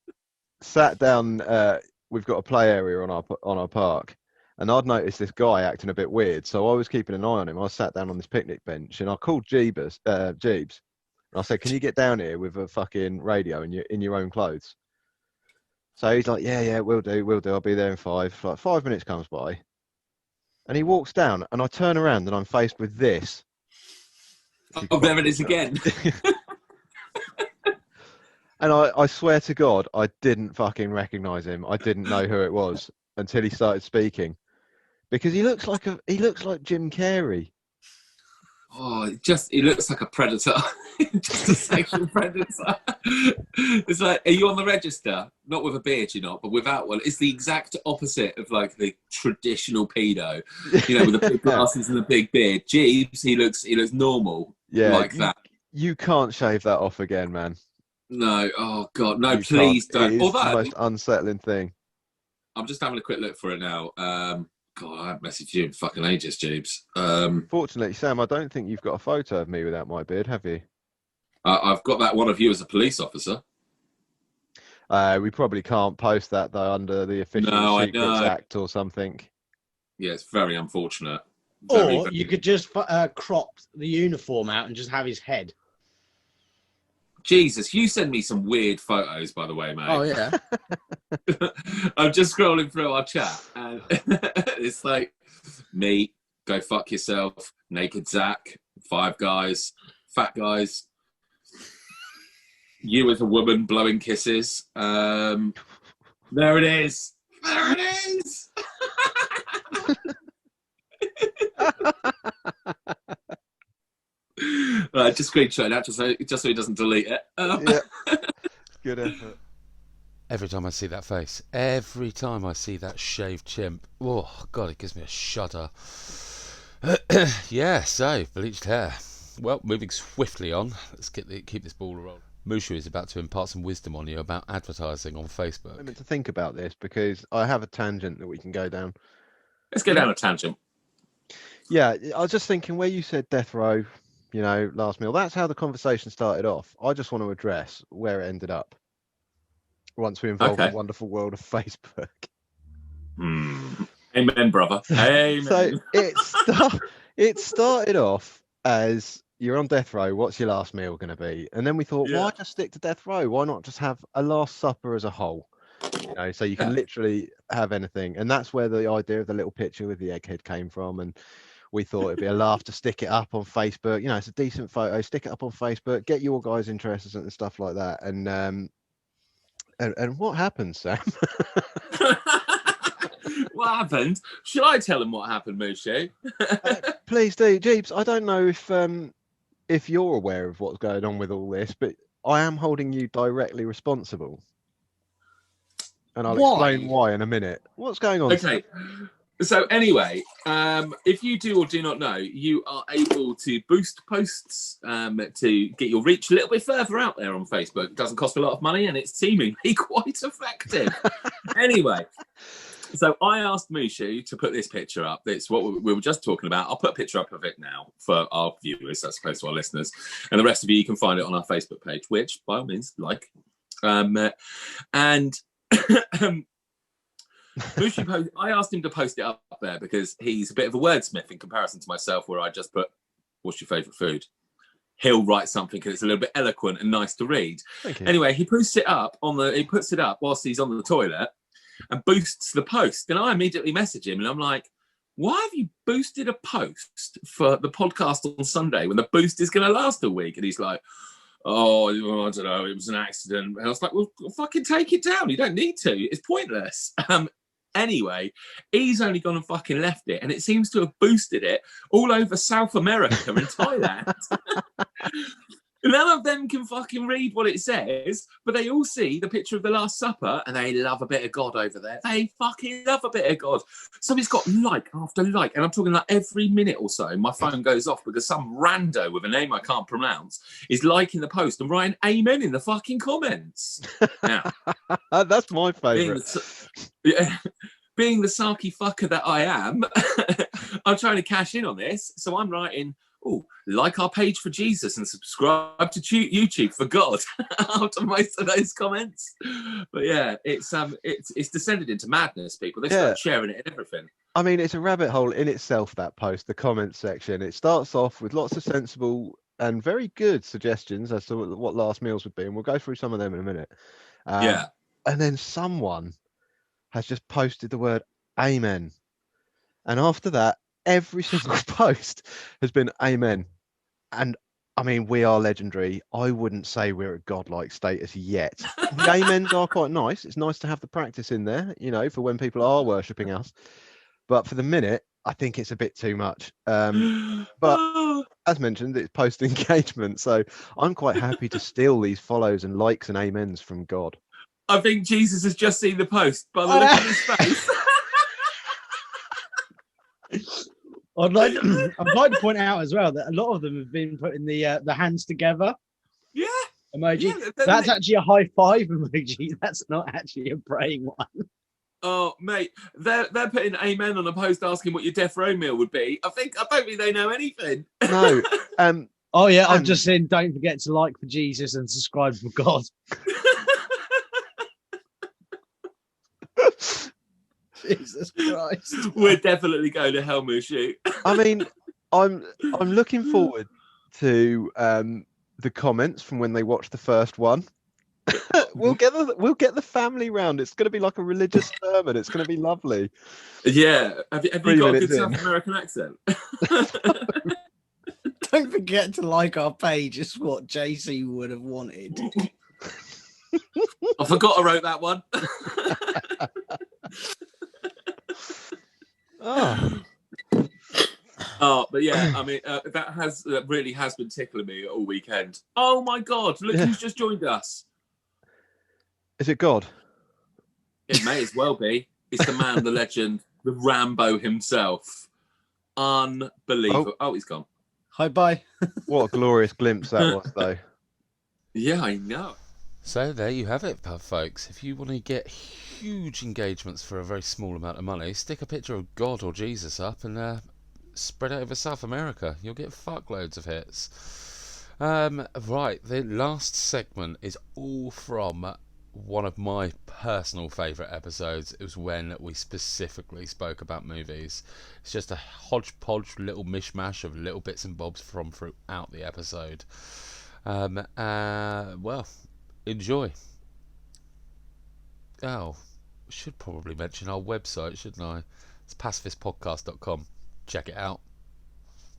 sat down. We've got a play area on our park, and I'd noticed this guy acting a bit weird, so I was keeping an eye on him. I sat down on this picnic bench and I called Jeeves, and I said, "Can you get down here with a fucking radio in your own clothes?" So he's like, "Yeah, we'll do. I'll be there in 5." Like 5 minutes comes by, and he walks down, and I turn around and I'm faced with this. Oh, there it is again. And I swear to God, I didn't fucking recognise him. I didn't know who it was until he started speaking, because he looks like Jim Carrey. Oh, he looks like a predator. Just a sexual predator. It's like, are you on the register? Not with a beard, you're not, but without one. It's the exact opposite of like the traditional pedo, with the big glasses and the big beard. Jeeves, he looks normal, like that. You can't shave that off again, man. No, oh God, no, please don't. It is the most unsettling thing. I'm just having a quick look for it now. God, I haven't messaged you in fucking ages, Jeeves. Fortunately, Sam, I don't think you've got a photo of me without my beard, have you? I've got that one of you as a police officer. We probably can't post that, though, under the Official Secrets Act or something. Yeah, it's very unfortunate. Or you could just crop the uniform out and just have his head. Jesus, you send me some weird photos, by the way, mate. Oh, yeah. I'm just scrolling through our chat, and it's like, me, go fuck yourself, naked Zach, 5 guys, fat guys, you as a woman blowing kisses. There it is. There it is. Right, just screenshot that just so he doesn't delete it. Yeah. Good effort. Every time I see that face, every time I see that shaved chimp, oh God, it gives me a shudder. Yeah, so bleached hair. Well, moving swiftly on, let's keep this ball rolling. Mushu is about to impart some wisdom on you about advertising on Facebook. I'm meant to think about this because I have a tangent that we can go down. Let's go down a tangent. Yeah, I was just thinking where you said death row, last meal. That's how the conversation started off. I just want to address where it ended up once we involved the wonderful world of Facebook. Amen, brother. Amen. So it started off as you're on death row. What's your last meal going to be? And then we thought, why just stick to death row? Why not just have a last supper as a whole? So you can literally have anything. And that's where the idea of the little picture with the egghead came from. And we thought it'd be a laugh to stick it up on Facebook. It's a decent photo. Stick it up on Facebook. Get your guys' interests and stuff like that. And what happened, Sam? What happened? Should I tell him what happened, Mushu? Please do, Jeeves. I don't know if you're aware of what's going on with all this, but I am holding you directly responsible. And I'll explain why in a minute. What's going on? Okay. So anyway, if you do or do not know, you are able to boost posts to get your reach a little bit further out there on Facebook. It doesn't cost a lot of money and it's seemingly quite effective. Anyway, so I asked Mushu to put this picture up. It's what we were just talking about. I'll put a picture up of it now for our viewers, as opposed to our listeners. And the rest of you can find it on our Facebook page, which by all means, like. I asked him to post it up there because he's a bit of a wordsmith in comparison to myself, where I just put, "What's your favourite food?" He'll write something and it's a little bit eloquent and nice to read. Anyway, he puts it up whilst he's on the toilet and boosts the post. And I immediately message him and I'm like, "Why have you boosted a post for the podcast on Sunday when the boost is going to last a week?" And he's like, "Oh, I don't know, it was an accident." And I was like, "Well, fucking take it down. You don't need to. It's pointless." Anyway, he's only gone and fucking left it, and it seems to have boosted it all over South America and Thailand. None of them can fucking read what it says, but they all see the picture of the Last Supper, and they love a bit of God over there. They fucking love a bit of God. So it's got like after like, and I'm talking like every minute or so, my phone goes off because some rando with a name I can't pronounce is liking the post and writing amen in the fucking comments. Now, that's my favourite. Being the sarky fucker that I am, I'm trying to cash in on this. So I'm writing, "Oh, like our page for Jesus and subscribe to YouTube for God," after most of those comments. But yeah, it's descended into madness, people. They start sharing it and everything. I mean, it's a rabbit hole in itself, that post, the comments section. It starts off with lots of sensible and very good suggestions as to what last meals would be, and we'll go through some of them in a minute. And then someone has just posted the word amen. And after that, every single post has been amen. And I mean, we are legendary. I wouldn't say we're at godlike status yet. The amens are quite nice. It's nice to have the practice in there, you know, for when people are worshipping us. But for the minute, I think it's a bit too much. But as mentioned, it's post engagement. So I'm quite happy to steal these follows and likes and amens from God. I think Jesus has just seen the post by the look of his face. I'd like to point out as well that a lot of them have been putting the hands together. Yeah. Emoji. Yeah, that's actually a high five emoji. That's not actually a praying one. Oh, mate, they're putting amen on a post asking what your death row meal would be. I don't think they know anything. No. Oh yeah, I've just seen. Don't forget to like for Jesus and subscribe for God. Jesus Christ. We're definitely going to hell, Mushu. I mean, I'm looking forward to the comments from when they watch the first one. we'll get the family round. It's going to be like a religious sermon. It's going to be lovely. Yeah. Have you got a good South American accent? Don't forget to like our page. It's what JC would have wanted. I forgot I wrote that one. But yeah, I mean, that really has been tickling me all weekend. Oh my God, look who's just joined us. Is it God? It may as well be. It's the man, the legend, the Rambo himself. Unbelievable. Oh, he's gone. Hi, bye. What a glorious glimpse that was, though. Yeah, I know. So there you have it, folks. If you want to get huge engagements for a very small amount of money, stick a picture of God or Jesus up and spread it over South America. You'll get fuckloads of hits. Right, the last segment is all from one of my personal favourite episodes. It was when we specifically spoke about movies. It's just a hodgepodge little mishmash of little bits and bobs from throughout the episode. Well, enjoy. Oh, should probably mention our website, shouldn't I? It's pacifistpodcast.com. Check it out.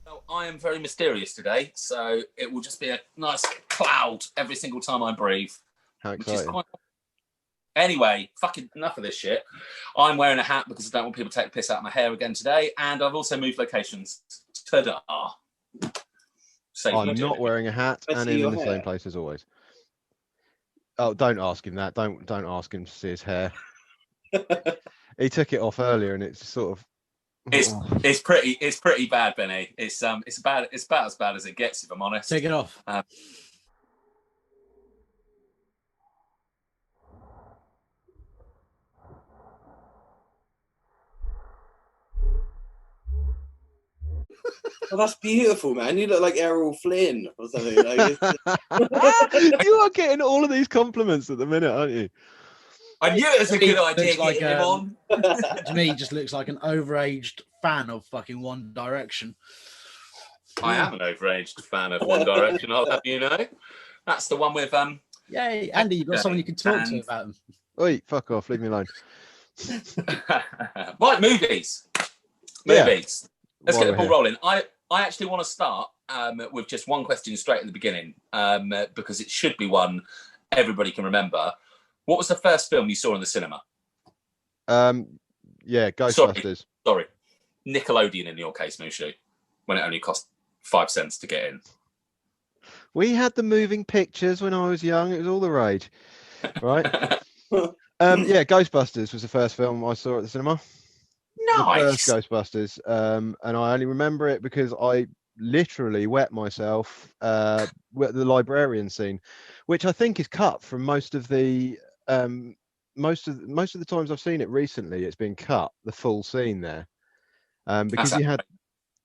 Well, I am very mysterious today, so it will just be a nice cloud every single time I breathe. How exciting. Anyway, fucking enough of this shit. I'm wearing a hat because I don't want people to take the piss out of my hair again today, and I've also moved locations. Ta-da. I'm not wearing a hat and in the same place as always. Oh, don't ask him that. Don't ask him to see his hair. He took it off earlier, and it's sort of. It's pretty bad, Benny. It's about as bad as it gets, if I'm honest. Take it off. Oh, that's beautiful, man. You look like Errol Flynn or something. Like You are getting all of these compliments at the minute, aren't you? I knew it was a good Looks idea like, getting him on. To me, he just looks like an overaged fan of fucking One Direction. I am an overaged fan of One Direction, I'll have you know. That's the one with Yay, Andy, you've got someone you can talk to And- about them. Oi, fuck off, leave me alone. right, movies. Yeah. Let's While get the we're ball here. rolling. I actually want to start with just one question straight at the beginning, because it should be one everybody can remember. What was the first film you saw in the cinema? Yeah, Ghostbusters. Sorry, Nickelodeon in your case, Mushu, when it only cost 5 cents to get in. We had the moving pictures when I was young. It was all the rage, right? Yeah, Ghostbusters was the first film I saw at the cinema. Nice. The first Ghostbusters, and I only remember it because I literally wet myself with the librarian scene, which I think is cut from most of the times I've seen it recently. It's been cut, the full scene there, because you had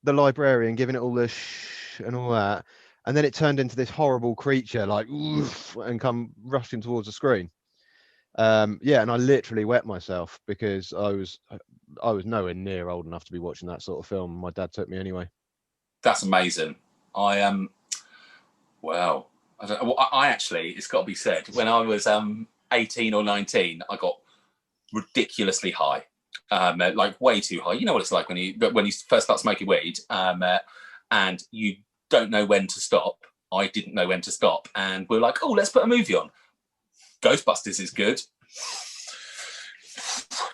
the librarian giving it all the shh and all that, and then it turned into this horrible creature like oof, and come rushing towards the screen. Yeah, and I literally wet myself because I was nowhere near old enough to be watching that sort of film. My dad took me anyway. That's amazing. I am. Well, I actually, it's got to be said, when I was 18 or 19, I got ridiculously high, like way too high. You know what it's like when you first start smoking weed, and you don't know when to stop. I didn't know when to stop, and we're like, oh, let's put a movie on. Ghostbusters is good.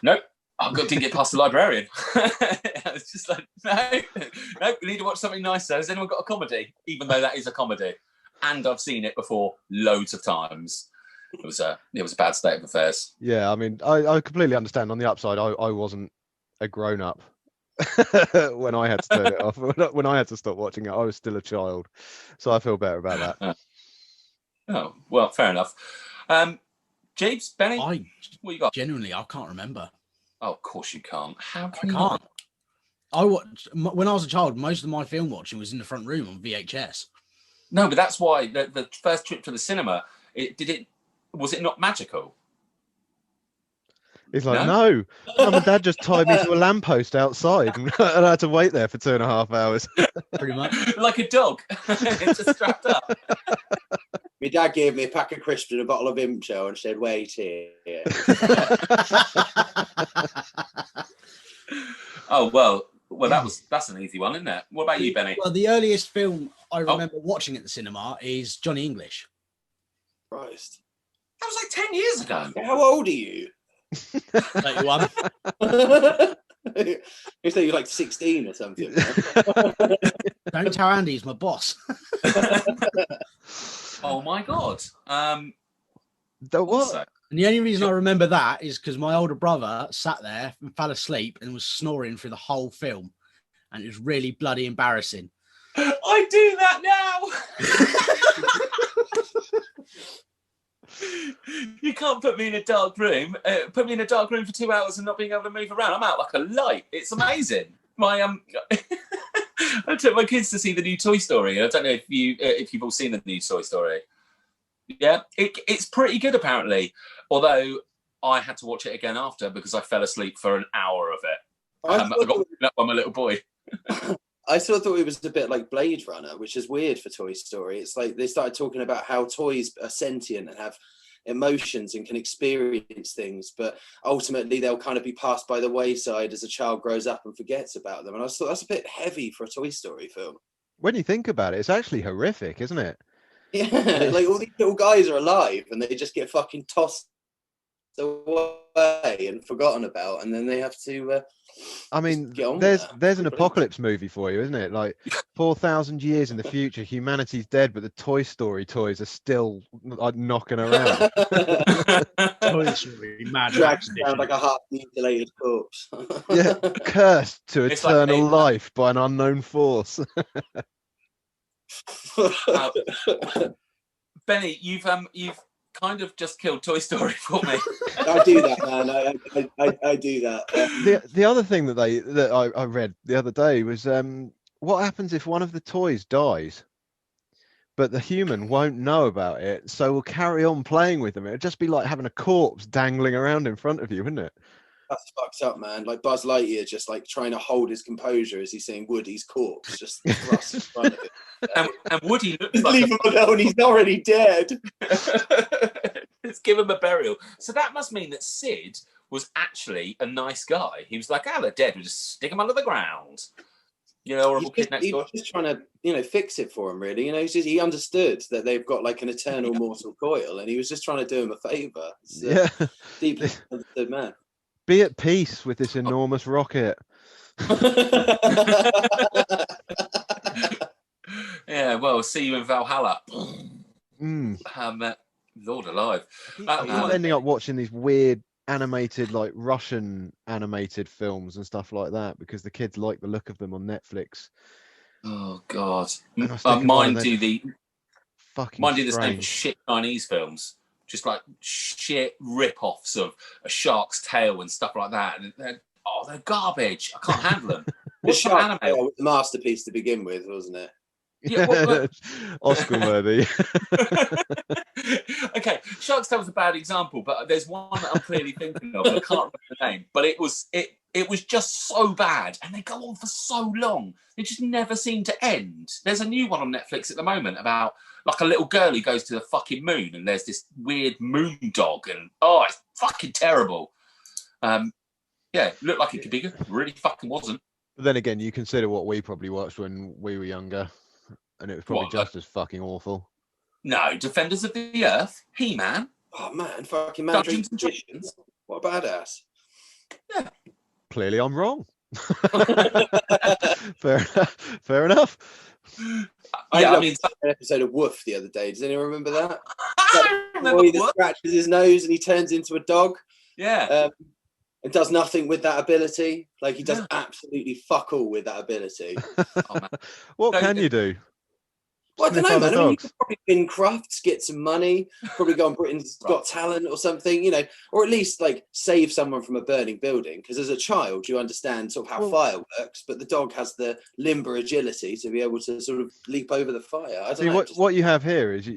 Nope. I didn't get past the librarian. I was just like, no, we need to watch something nicer. Has anyone got a comedy? Even though that is a comedy. And I've seen it before loads of times. It was a bad state of affairs. Yeah, I mean, I completely understand. On the upside, I wasn't a grown up when I had to turn it off. When I had to stop watching it, I was still a child. So I feel better about that. Oh, well, fair enough. Jeeves, Benny, what you got? Genuinely, I can't remember. Oh, of course you can't. How I can you can't. I watched when I was a child. Most of my film watching was in the front room on VHS. No, but that's why the first trip to the cinema. Was it not magical? He's like, no, Mum and Dad just tied me to a lamppost outside, and I had to wait there for 2.5 hours. Pretty much, like a dog, just strapped up. My dad gave me a pack of crisps and a bottle of Imcho and said, wait here. Oh, well, that's an easy one, isn't it? What about you, Benny? Well, the earliest film I remember watching at the cinema is Johnny English. Christ. That was like 10 years ago. How old are you? 31. You say you're like 16 or something. Don't tell Andy, he's my boss. Oh my god. The what? And the only reason I remember that is because my older brother sat there and fell asleep and was snoring through the whole film. And it was really bloody embarrassing. I do that now. You can't put me in a dark room. Put me in a dark room for 2 hours and not being able to move around. I'm out like a light. It's amazing. My I took my kids to see the new Toy Story. I don't know if you've all seen the new Toy Story. Yeah, it's pretty good apparently. Although I had to watch it again after because I fell asleep for an hour of it. I got woken up by my little boy. I still thought it was a bit like Blade Runner, which is weird for Toy Story. It's like they started talking about how toys are sentient and have emotions and can experience things, but ultimately they'll kind of be passed by the wayside as a child grows up and forgets about them. And I thought that's a bit heavy for a Toy Story film. When you think about it, it's actually horrific, isn't it? Yeah, like all these little guys are alive and they just get fucking tossed away and forgotten about, and then they have to I mean, there's an apocalypse movie for you, isn't it? Like 4,000 years in the future, humanity's dead, but the Toy Story toys are still like knocking around. Toy Story, mad dragged down like a half mutilated corpse. Yeah, cursed to It's eternal like life by an unknown force. Benny, you've kind of just killed Toy Story for me. I do that, man. I do that. The other thing that I read the other day was what happens if one of the toys dies, but the human won't know about it, so we'll carry on playing with them. It'd just be like having a corpse dangling around in front of you, wouldn't it? That's fucked up, man. Like Buzz Lightyear just like trying to hold his composure as he's seeing Woody's corpse just thrust in front of him. And Woody looks Leave him alone, he's already dead. Let's give him a burial. So that must mean that Sid was actually a nice guy. He was like, they're dead. We'll just stick them under the ground. You know, horrible kid next door. He's just trying to, fix it for him, really. You know, he understood that they've got like an eternal mortal coil, and he was just trying to do him a favour. Deeply understood man. Be at peace with this enormous rocket. Yeah, well, see you in Valhalla. Lord alive. I'm ending up watching these weird animated, like Russian animated films and stuff like that because the kids like the look of them on Netflix. Oh God! Mine do the fucking same shit Chinese films, just like shit rip-offs of A Shark's Tale and stuff like that. And they're garbage. I can't handle them. The Shark's Tale was a masterpiece to begin with, wasn't it? Yeah, Oscar worthy. Okay, Shark's Tale was a bad example, but there's one that I'm clearly thinking of. I can't remember the name, but it was just so bad, and they go on for so long. They just never seem to end. There's a new one on Netflix at the moment about like a little girl who goes to the fucking moon, and there's this weird moon dog, and it's fucking terrible. It looked like it could be good. It really fucking wasn't. But then again, you consider what we probably watched when we were younger, and it was probably just as fucking awful. No, Defenders of the Earth, He-Man. Oh man, fucking Mandarin Magicians. What a badass. Yeah. Clearly I'm wrong. Fair enough. I mean, an episode of Woof the other day. Does anyone remember that? I remember boy that scratches his nose and he turns into a dog. Yeah. And does nothing with that ability. Like he does absolutely fuck all with that ability. What can you do? Well, I don't know, man. I mean, you could probably win crafts, get some money, probably go on Britain's Got Talent or something, or at least like save someone from a burning building. Because as a child, you understand sort of how fire works, but the dog has the limber agility to be able to sort of leap over the fire. I don't know. What you have here is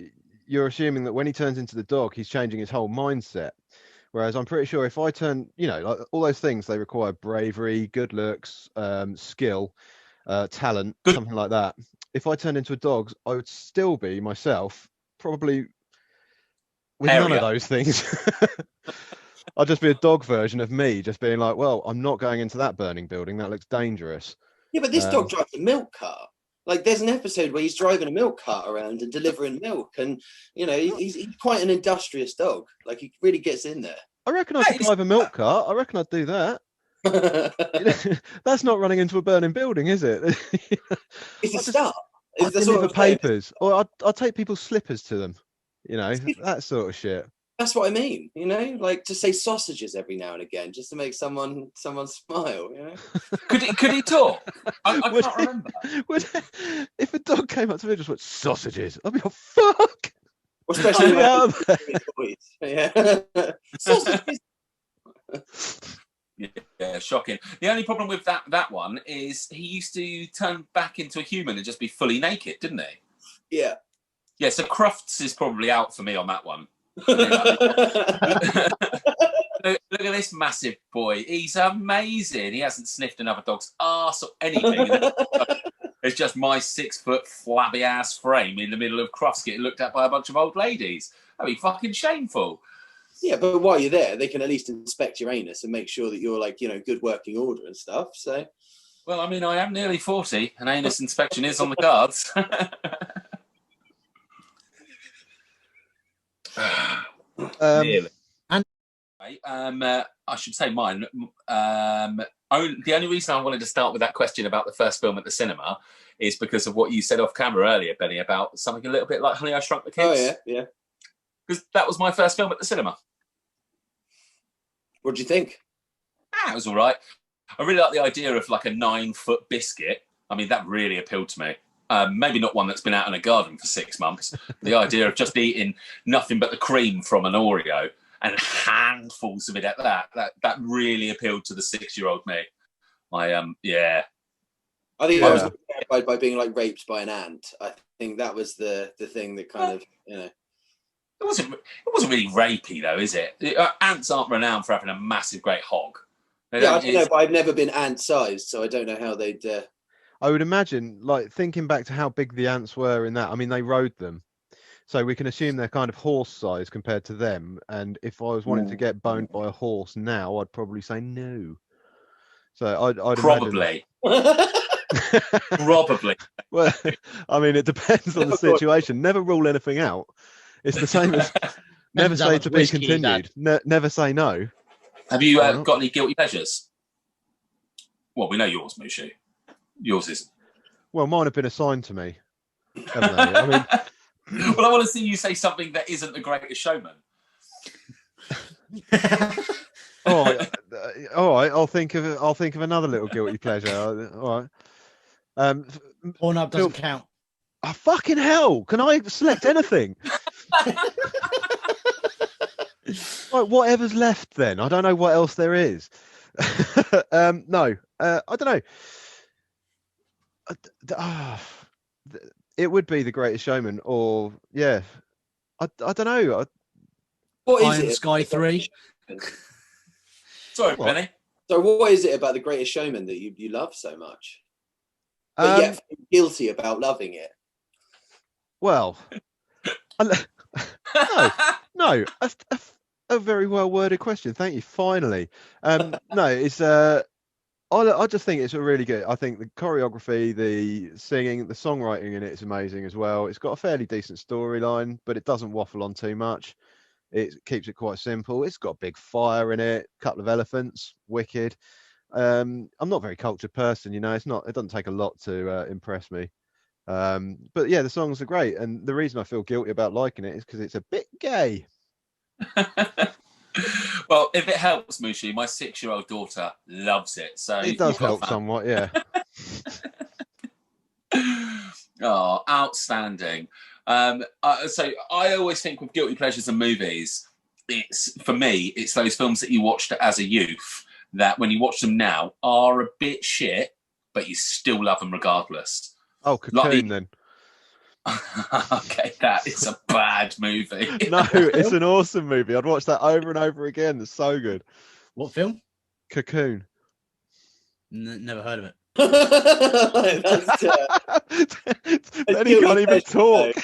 you're assuming that when he turns into the dog, he's changing his whole mindset. Whereas I'm pretty sure if I turn, like all those things, they require bravery, good looks, skill, talent, something like that. If I turned into a dog, I would still be myself, probably with none of those things. I'd just be a dog version of me, just being like, well, I'm not going into that burning building. That looks dangerous. Yeah, but this dog drives a milk cart. Like, there's an episode where he's driving a milk cart around and delivering milk. And, he's quite an industrious dog. Like, he really gets in there. I reckon I could drive a milk cart. I reckon I'd do that. That's not running into a burning building, is it? It's a start. I'd deliver papers, or I'd take people's slippers to them. That sort of shit. That's what I mean. Like to say sausages every now and again, just to make someone smile. Could he talk? I can't remember. If a dog came up to me and just went sausages, I'd be like, fuck. Especially sausages. Yeah, shocking. The only problem with that one is he used to turn back into a human and just be fully naked, didn't he? Yeah. Yeah, so Crufts is probably out for me on that one. Look at this massive boy. He's amazing. He hasn't sniffed another dog's arse or anything. It's just my 6 foot flabby ass frame in the middle of Crufts getting looked at by a bunch of old ladies. That'd be fucking shameful. Yeah, but while you're there, they can at least inspect your anus and make sure that you're like, good working order and stuff. So, well, I mean, I am nearly 40, and anus inspection is on the cards. Nearly. I should say mine. The only reason I wanted to start with that question about the first film at the cinema is because of what you said off camera earlier, Benny, about something a little bit like Honey, I Shrunk the Kids. Oh, yeah. Because that was my first film at the cinema. What do you think? It was all right. I really like the idea of like a 9-foot biscuit. I mean, that really appealed to me. Maybe not one that's been out in a garden for 6 months. The idea of just eating nothing but the cream from an Oreo and handfuls of it at that really appealed to the 6-year-old me. I I think I was terrified by being like raped by an ant. I think that was the thing that kind of, you know. It wasn't really rapey though, is it? Ants aren't renowned for having a massive, great hog. I don't know, but I've never been ant-sized, so I don't know how they'd. I would imagine, like thinking back to how big the ants were in that. I mean, they rode them, so we can assume they're kind of horse size compared to them. And if I was wanting to get boned by a horse now, I'd probably say no. So I'd probably. Probably. Well, I mean, it depends on the situation. Never rule anything out. It's the same as never say to be continued. Never say no. Have you got any guilty pleasures? Well, we know yours, Mushu. Yours isn't. Well, mine have been assigned to me, haven't they? I mean, well, I want to see you say something that isn't The Greatest Showman. all right. I'll think of another little guilty pleasure. All right. Pornhub doesn't count. Oh, fucking hell! Can I select anything? Like whatever's left, then. I don't know what else there is. No, I don't know. It would be The Greatest Showman, or I don't know. What is Iron it? Sky 3. Sorry, Benny. So what is it about The Greatest Showman that you love so much, but yet feel guilty about loving it? Well, no, a very well worded question. Thank you. Finally, no, it's I just think it's a really good. I think the choreography, the singing, the songwriting in it is amazing as well. It's got a fairly decent storyline, but it doesn't waffle on too much. It keeps it quite simple. It's got a big fire in it, a couple of elephants, wicked. I'm not a very cultured person, you know. It doesn't take a lot to impress me. But yeah, the songs are great, and the reason I feel guilty about liking it is because it's a bit gay. Well, if it helps, Mushi, my 6-year-old daughter loves it. So it does help somewhat, yeah. Oh, outstanding. So I always think with guilty pleasures and movies, for me, it's those films that you watched as a youth that when you watch them now are a bit shit, but you still love them regardless. Oh, Cocoon then. Okay, that is a bad movie. No, it's an awesome movie. I'd watch that over and over again. It's so good. What film? Cocoon. Never heard of it. Then he can't even talk.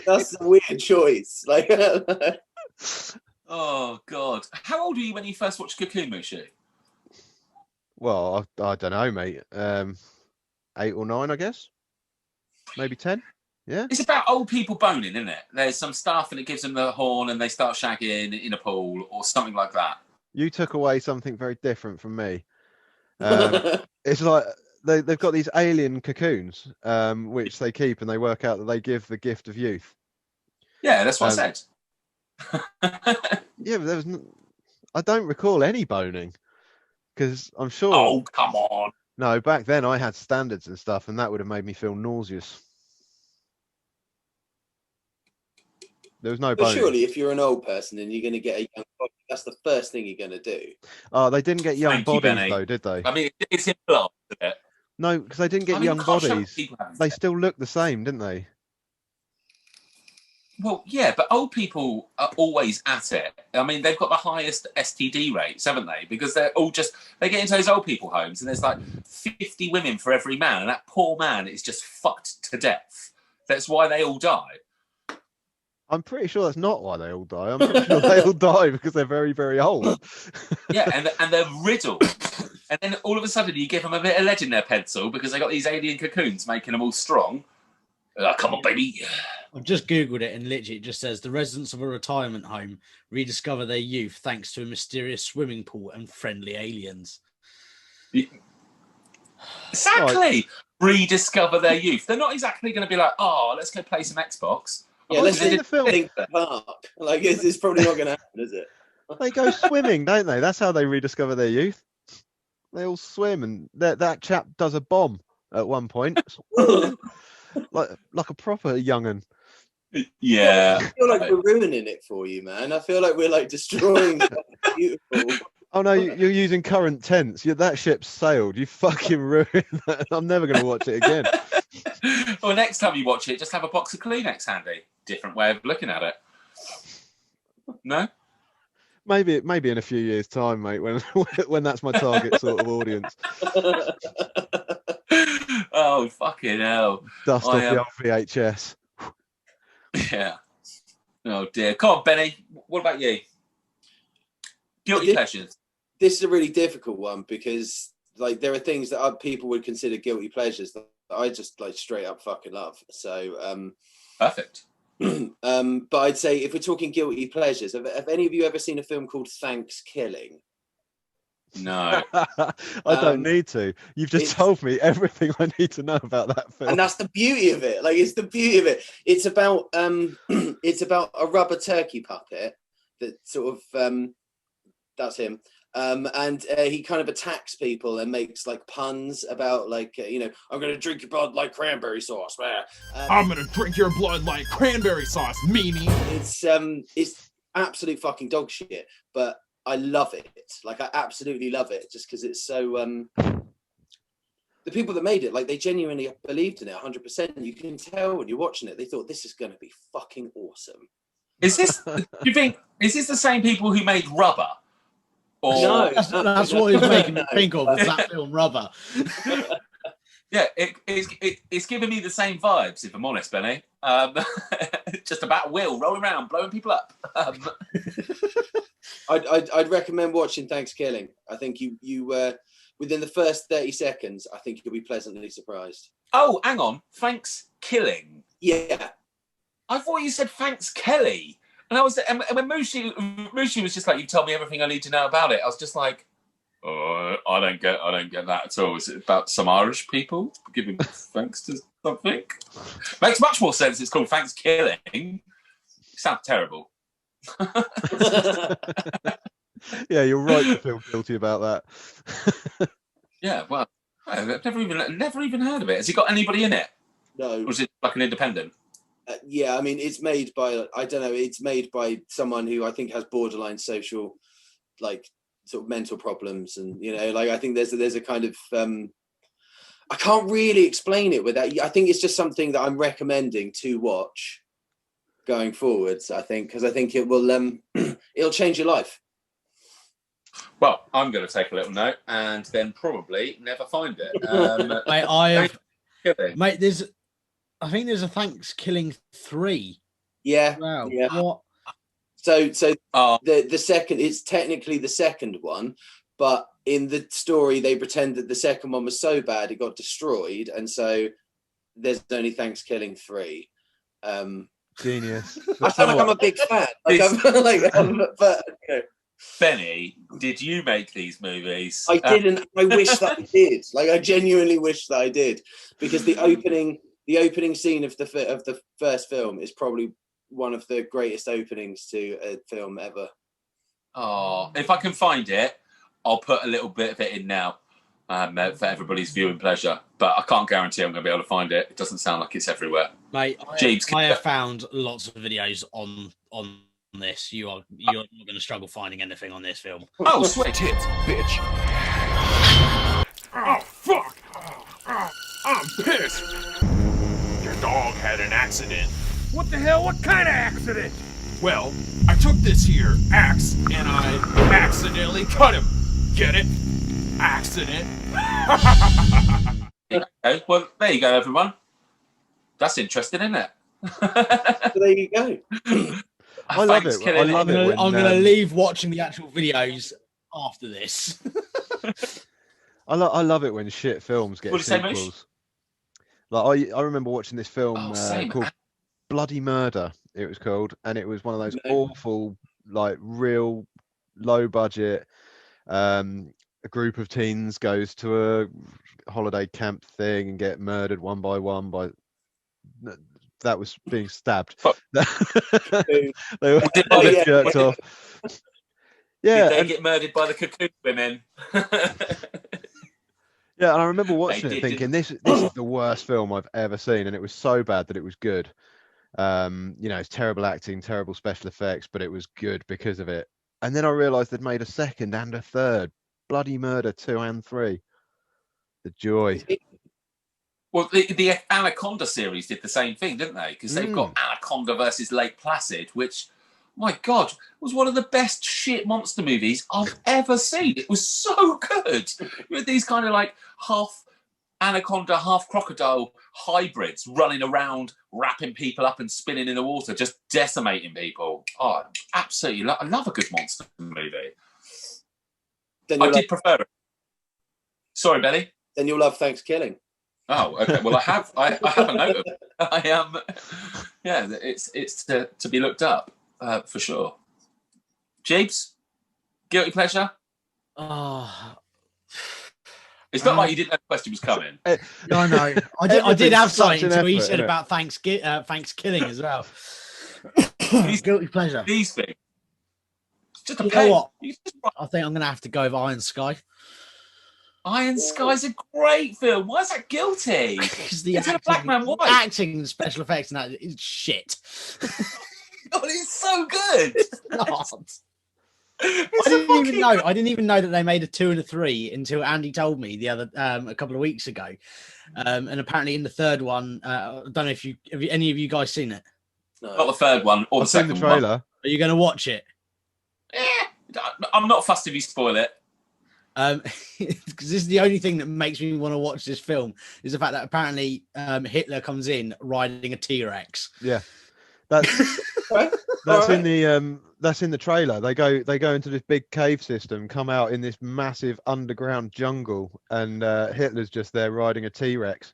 That's a weird choice. Like, oh God, how old were you when you first watched Cocoon, Mushi? Well, I don't know, mate. 8 or 9, I guess. Maybe 10. Yeah. It's about old people boning, isn't it? There's some stuff and it gives them the horn and they start shagging in a pool or something like that. You took away something very different from me. It's like they've got these alien cocoons, which they keep, and they work out that they give the gift of youth. Yeah, that's what I said. Yeah, but I don't recall any boning, because I'm sure. Oh, come on. No, back then I had standards and stuff, and that would have made me feel nauseous. There was no boning. But surely, if you're an old person and you're going to get a young body, that's the first thing you're going to do. Oh, they didn't get young bodies, Benny. though, did they? I mean, it's implied, isn't it? No, because they didn't get young bodies. They still look the same, didn't they? Well, yeah, but old people are always at it. I mean, they've got the highest STD rates, haven't they? Because they're all they get into those old people homes and there's like 50 women for every man, and that poor man is just fucked to death. That's why they all die. I'm pretty sure that's not why they all die. I'm pretty sure they all die because they're very, very old. Yeah, and they're riddled. And then all of a sudden you give them a bit of lead in their pencil because they got these alien cocoons making them all strong. Come on, baby. I've just Googled it and literally it just says the residents of a retirement home rediscover their youth thanks to a mysterious swimming pool and friendly aliens. Exactly. Right. Rediscover their youth. They're not exactly going to be like, oh, let's go play some Xbox. Yeah, let's see the film. Park. Like, it's probably not going to happen, is it? They go swimming, don't they? That's how they rediscover their youth. They all swim, and that chap does a bomb at one point, like a proper young'un. Yeah, I feel like we're ruining it for you, man. I feel like we're like destroying beautiful. Oh no, you're using current tense. That ship's sailed. You fucking ruined that. I'm never going to watch it again. Well, next time you watch it, just have a box of Kleenex handy. Different way of looking at it. No? Maybe in a few years' time, mate, when that's my target sort of audience. Oh, fucking hell. Dust off the old VHS. Yeah. Oh, dear. Come on, Benny. What about you? Guilty pleasures. This is a really difficult one because, like, there are things that people would consider guilty pleasures that I just, like, straight up fucking love. So, perfect. But I'd say if we're talking guilty pleasures, have any of you ever seen a film called Thanksgiving? No. I don't need to. You've just told me everything I need to know about that film. And that's the beauty of it. Like, it's the beauty of it. It's about a rubber turkey puppet that sort of that's him. And he kind of attacks people and makes like puns about like, I'm going to drink your blood like cranberry sauce. I'm going to drink your blood like cranberry sauce, meanie. It's absolute fucking dog shit, but I love it. Like, I absolutely love it just because it's so... the people that made it, like, they genuinely believed in it 100%. You can tell when you're watching it, they thought this is going to be fucking awesome. Is this, do you think, is this the same people who made Rubber? Or... No, that's what it's making me think of, is that film Rubber. Yeah, it's giving me the same vibes, if I'm honest, Benny. Just about Will rolling around, blowing people up. I'd recommend watching Thanksgiving. I think you within the first 30 seconds, I think you'll be pleasantly surprised. Oh, hang on. Thanksgiving. Yeah. I thought you said thanks, Kelly. And when Mushi was just like, you told me everything I need to know about it. I was just like, oh, I don't get that at all. Is it about some Irish people giving thanks to something? Makes much more sense. It's called Thanksgiving. You sound terrible. Yeah, you're right to feel guilty about that. Yeah, well, I've never even heard of it. Has it got anybody in it? No. Or is it like an independent? Yeah, I mean, it's made by, I don't know, it's made by someone who I think has borderline social, like, sort of mental problems. And, like, I think there's a kind of, I can't really explain it with that. I think it's just something that I'm recommending to watch going forwards, I think, because I think it will, it'll change your life. Well, I'm going to take a little note and then probably never find it. Mate, I think there's a Thanksgiving 3. Yeah. Wow. Yeah. What? So the second, it's technically the second one, but in the story they pretend that the second one was so bad it got destroyed, and so there's only Thanksgiving 3. Genius. I sound like I'm a big fan. But Benny, did you make these movies? I didn't. I wish that I did. Like, I genuinely wish that I did, because the opening scene of the first film is probably one of the greatest openings to a film ever. Oh, if I can find it, I'll put a little bit of it in now for everybody's viewing pleasure. But I can't guarantee I'm going to be able to find it. It doesn't sound like it's everywhere. Mate, I have found lots of videos on this. You're not going to struggle finding anything on this film. Oh, sweet tits, bitch. Oh, fuck. I'm pissed. Your dog had an accident. What the hell? What kind of accident? Well, I took this here axe and I accidentally cut him. Get it? Accident. Okay, well, there you go, everyone. That's interesting, isn't it? There you go. I love it. I love it. I'm going to leave watching the actual videos after this. I love it when shit films get sequels. Like I remember watching this film called Bloody Murder. It was called, and it was one of those awful, like, real low budget. A group of teens goes to a holiday camp thing and get murdered one by one by. That was being stabbed. They were jerked off. Yeah, did they get murdered by the cocoon women? Yeah, and I remember watching it thinking, this is the worst film I've ever seen, and it was so bad that it was good. It's terrible acting, terrible special effects, but it was good because of it. And then I realised they'd made a second and a third. Bloody Murder 2 and 3. The joy. Well, the Anaconda series did the same thing, didn't they? Because they've got Anaconda versus Lake Placid, which, my God, was one of the best shit monster movies I've ever seen. It was so good. With these kind of like half anaconda, half crocodile hybrids running around, wrapping people up and spinning in the water, just decimating people. Oh, absolutely. I love a good monster movie. I did prefer it. Sorry, Benny. Then you'll love Thanksgiving. Oh, okay. Well, I have a note of it. I am. Yeah, it's to be looked up for sure. Jeeves, guilty pleasure. Oh, it's not like you didn't know the question was coming. I know. I did have something until you said about Thanksgiving as well. Guilty pleasure. These things. It's just a You pain. know what? I think I'm going to have to go with Iron Sky. Iron Sky's a great film. Why is that guilty? Because the It's a black man white. acting and special effects and that is shit. God, it's so good. It's not. I didn't even know that they made a 2 and a 3 until Andy told me the other a couple of weeks ago. And apparently in the third one, I don't know if any of you guys seen it. No. Not the third one or the second the trailer. one. Are you going to watch it? I'm not fussed if you spoil it. Because this is the only thing that makes me want to watch this film is the fact that apparently Hitler comes in riding a T-Rex. Yeah, that's in the trailer. They go into this big cave system, come out in this massive underground jungle, and Hitler's just there riding a T-Rex.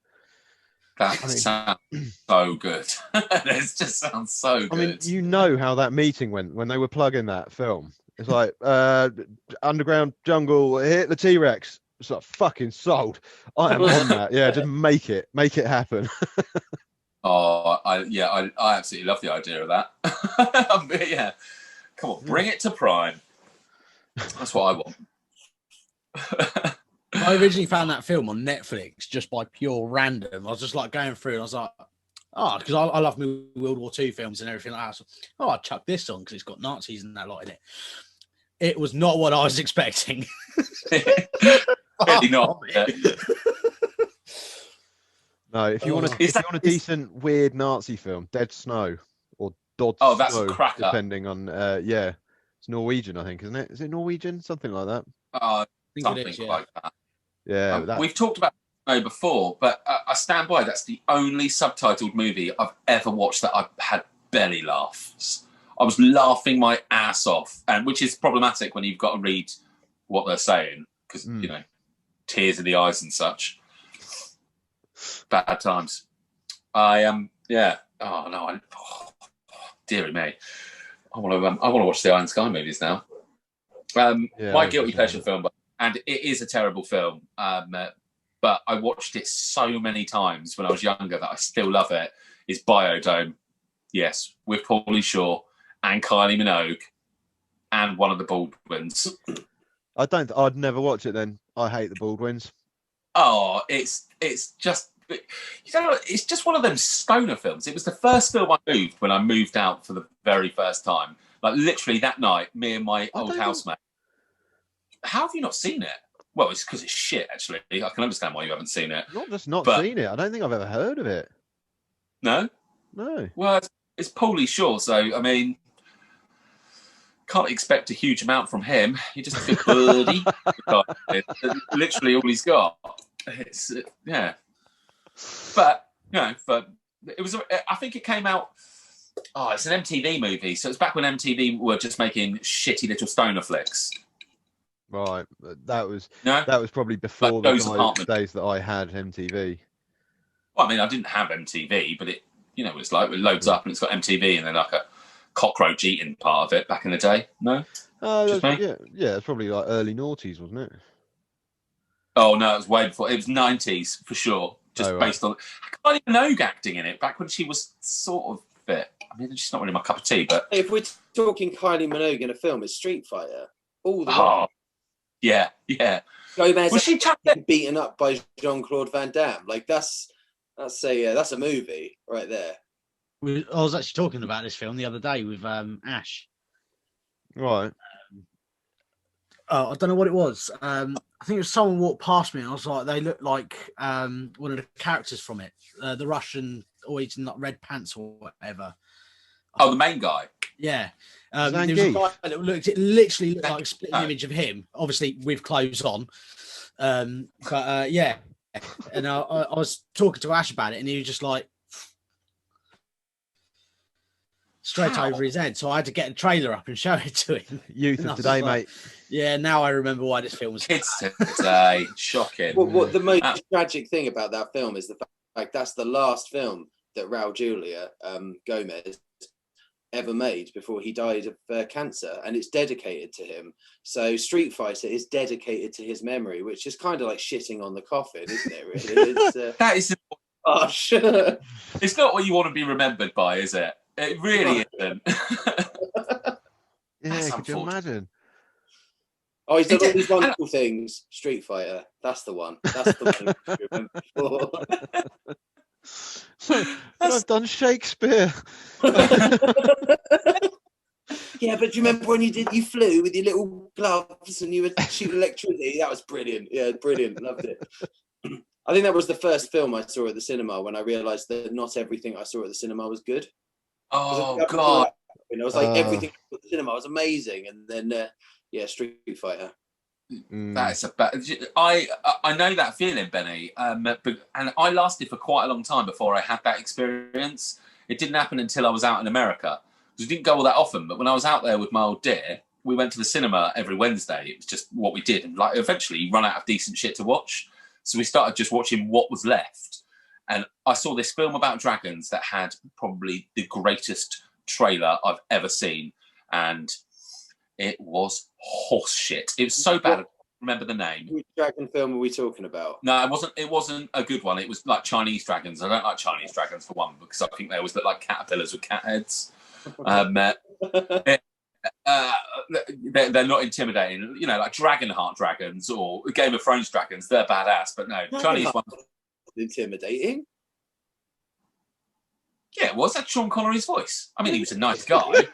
That sounds so good. It just sounds so good. I mean, you know how that meeting went when they were plugging that film. It's like underground jungle, hit the T-Rex. It's like fucking sold. I am on that. Yeah, just make it happen. I absolutely love the idea of that. Yeah, come on, bring it to Prime. That's what I want. I originally found that film on Netflix just by pure random. I was just like going through and I was like, because I love World War II films and everything like that. So, I'll chuck this on because it's got Nazis and that lot in it. It was not what I was expecting. Really not. No, if you want a decent weird Nazi film, Dead Snow or Dod Snow, that's a cracker. Depending on it's Norwegian, I think, isn't it? Is it Norwegian? Something like that. Something like that. Yeah, we've talked about Snow before, but I stand by. That's the only subtitled movie I've ever watched that I've had belly laughs. I was laughing my ass off, and which is problematic when you've got to read what they're saying because tears in the eyes and such. Bad times. I am. Yeah. Oh no. Dearie me. I want to watch the Iron Sky movies now. My guilty pleasure film, and it is a terrible film. But I watched it so many times when I was younger that I still love it. Is Biodome? Yes, with Paulie Shaw and Kylie Minogue and one of the Baldwins. I'd never watch it then. I hate the Baldwins. Oh, it's just, it's just one of them stoner films. It was the first film I moved when I moved out for the very first time. Like literally that night, me and my old housemate. How have you not seen it? Well, it's because it's shit, actually. I can understand why you haven't seen it. Not just not seen it. I don't think I've ever heard of it. No? No. Well, it's Paulie Shaw, so, I mean, can't expect a huge amount from him. He just a birdie. Literally all he's got. It's, yeah. But it was, I think it came out, it's an MTV movie, so it's back when MTV were just making shitty little stoner flicks. Right, that was probably before the days that I had MTV. Well, I mean, I didn't have MTV, but it, it's like it loads up and it's got MTV and then like a cockroach eating part of it back in the day. No, it's probably like early noughties, wasn't it? Oh no, it was way before. It was 90s for sure. Just based on Kylie Minogue acting in it back when she was sort of fit. I mean, she's not really my cup of tea, but if we're talking Kylie Minogue in a film, it's Street Fighter. All the way. Yeah. Gomez was she beaten up by Jean-Claude Van Damme? Like that's a movie right there. I was actually talking about this film the other day with Ash. Right. I don't know what it was. I think it was someone walked past me and I was like, they look like one of the characters from it. The Russian, always in like red pants or whatever. Oh, the main guy. Yeah. There was a guy that it literally looked like a split image of him, obviously with clothes on. Yeah. And I was talking to Ash about it and he was just like, straight over his head. So I had to get a trailer up and show it to him. Youth of today, mate. Yeah, now I remember why this film was. Kids today, shocking. What the most tragic thing about that film is the fact that's the last film that Raul Julia Gomez ever made before he died of cancer, and it's dedicated to him. So Street Fighter is dedicated to his memory, which is kind of like shitting on the coffin, isn't it? Really, that is harsh. It's not what you want to be remembered by, is it? It really isn't. Yeah, could you imagine? Oh, he's done all these wonderful things. Street Fighter. That's the one. That's the one you remember for. I've done Shakespeare. Yeah, but do you remember when you flew with your little gloves and you were shooting electricity? That was brilliant. Yeah, brilliant. Loved it. I think that was the first film I saw at the cinema when I realised that not everything I saw at the cinema was good. Oh, God. I was like, everything at the cinema was amazing. And then, Street Fighter. That is a bad. I know that feeling, Benny, and I lasted for quite a long time before I had that experience. It didn't happen until I was out in America. We didn't go all that often, but when I was out there with my old dear, we went to the cinema every Wednesday. It was just what we did, and like eventually you run out of decent shit to watch, so we started just watching what was left. And I saw this film about dragons that had probably the greatest trailer I've ever seen, and it was horse shit. It was so bad. I don't remember the name. Which dragon film are we talking about? No, it wasn't a good one. It was like Chinese dragons. I don't like Chinese dragons for one, because I think they always look like caterpillars with cat heads. They're not intimidating. You know, like Dragonheart dragons or Game of Thrones dragons. They're badass, but no, Chinese ones. Intimidating. Yeah, was that Sean Connery's voice? I mean, he was a nice guy.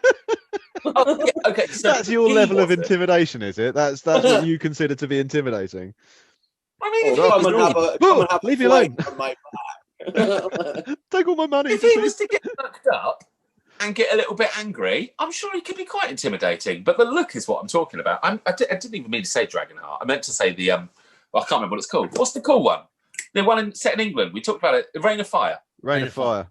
Oh, yeah, okay, so that's your level of intimidation, is it? That's what you consider to be intimidating. I mean, leave me alone. Take all my money. If he was to get fucked up and get a little bit angry, I'm sure he could be quite intimidating. But the look is what I'm talking about. I didn't even mean to say Dragonheart. I meant to say the I can't remember what it's called. What's the cool one? The one set in England. We talked about it. Rain of Fire. Rain of Fire.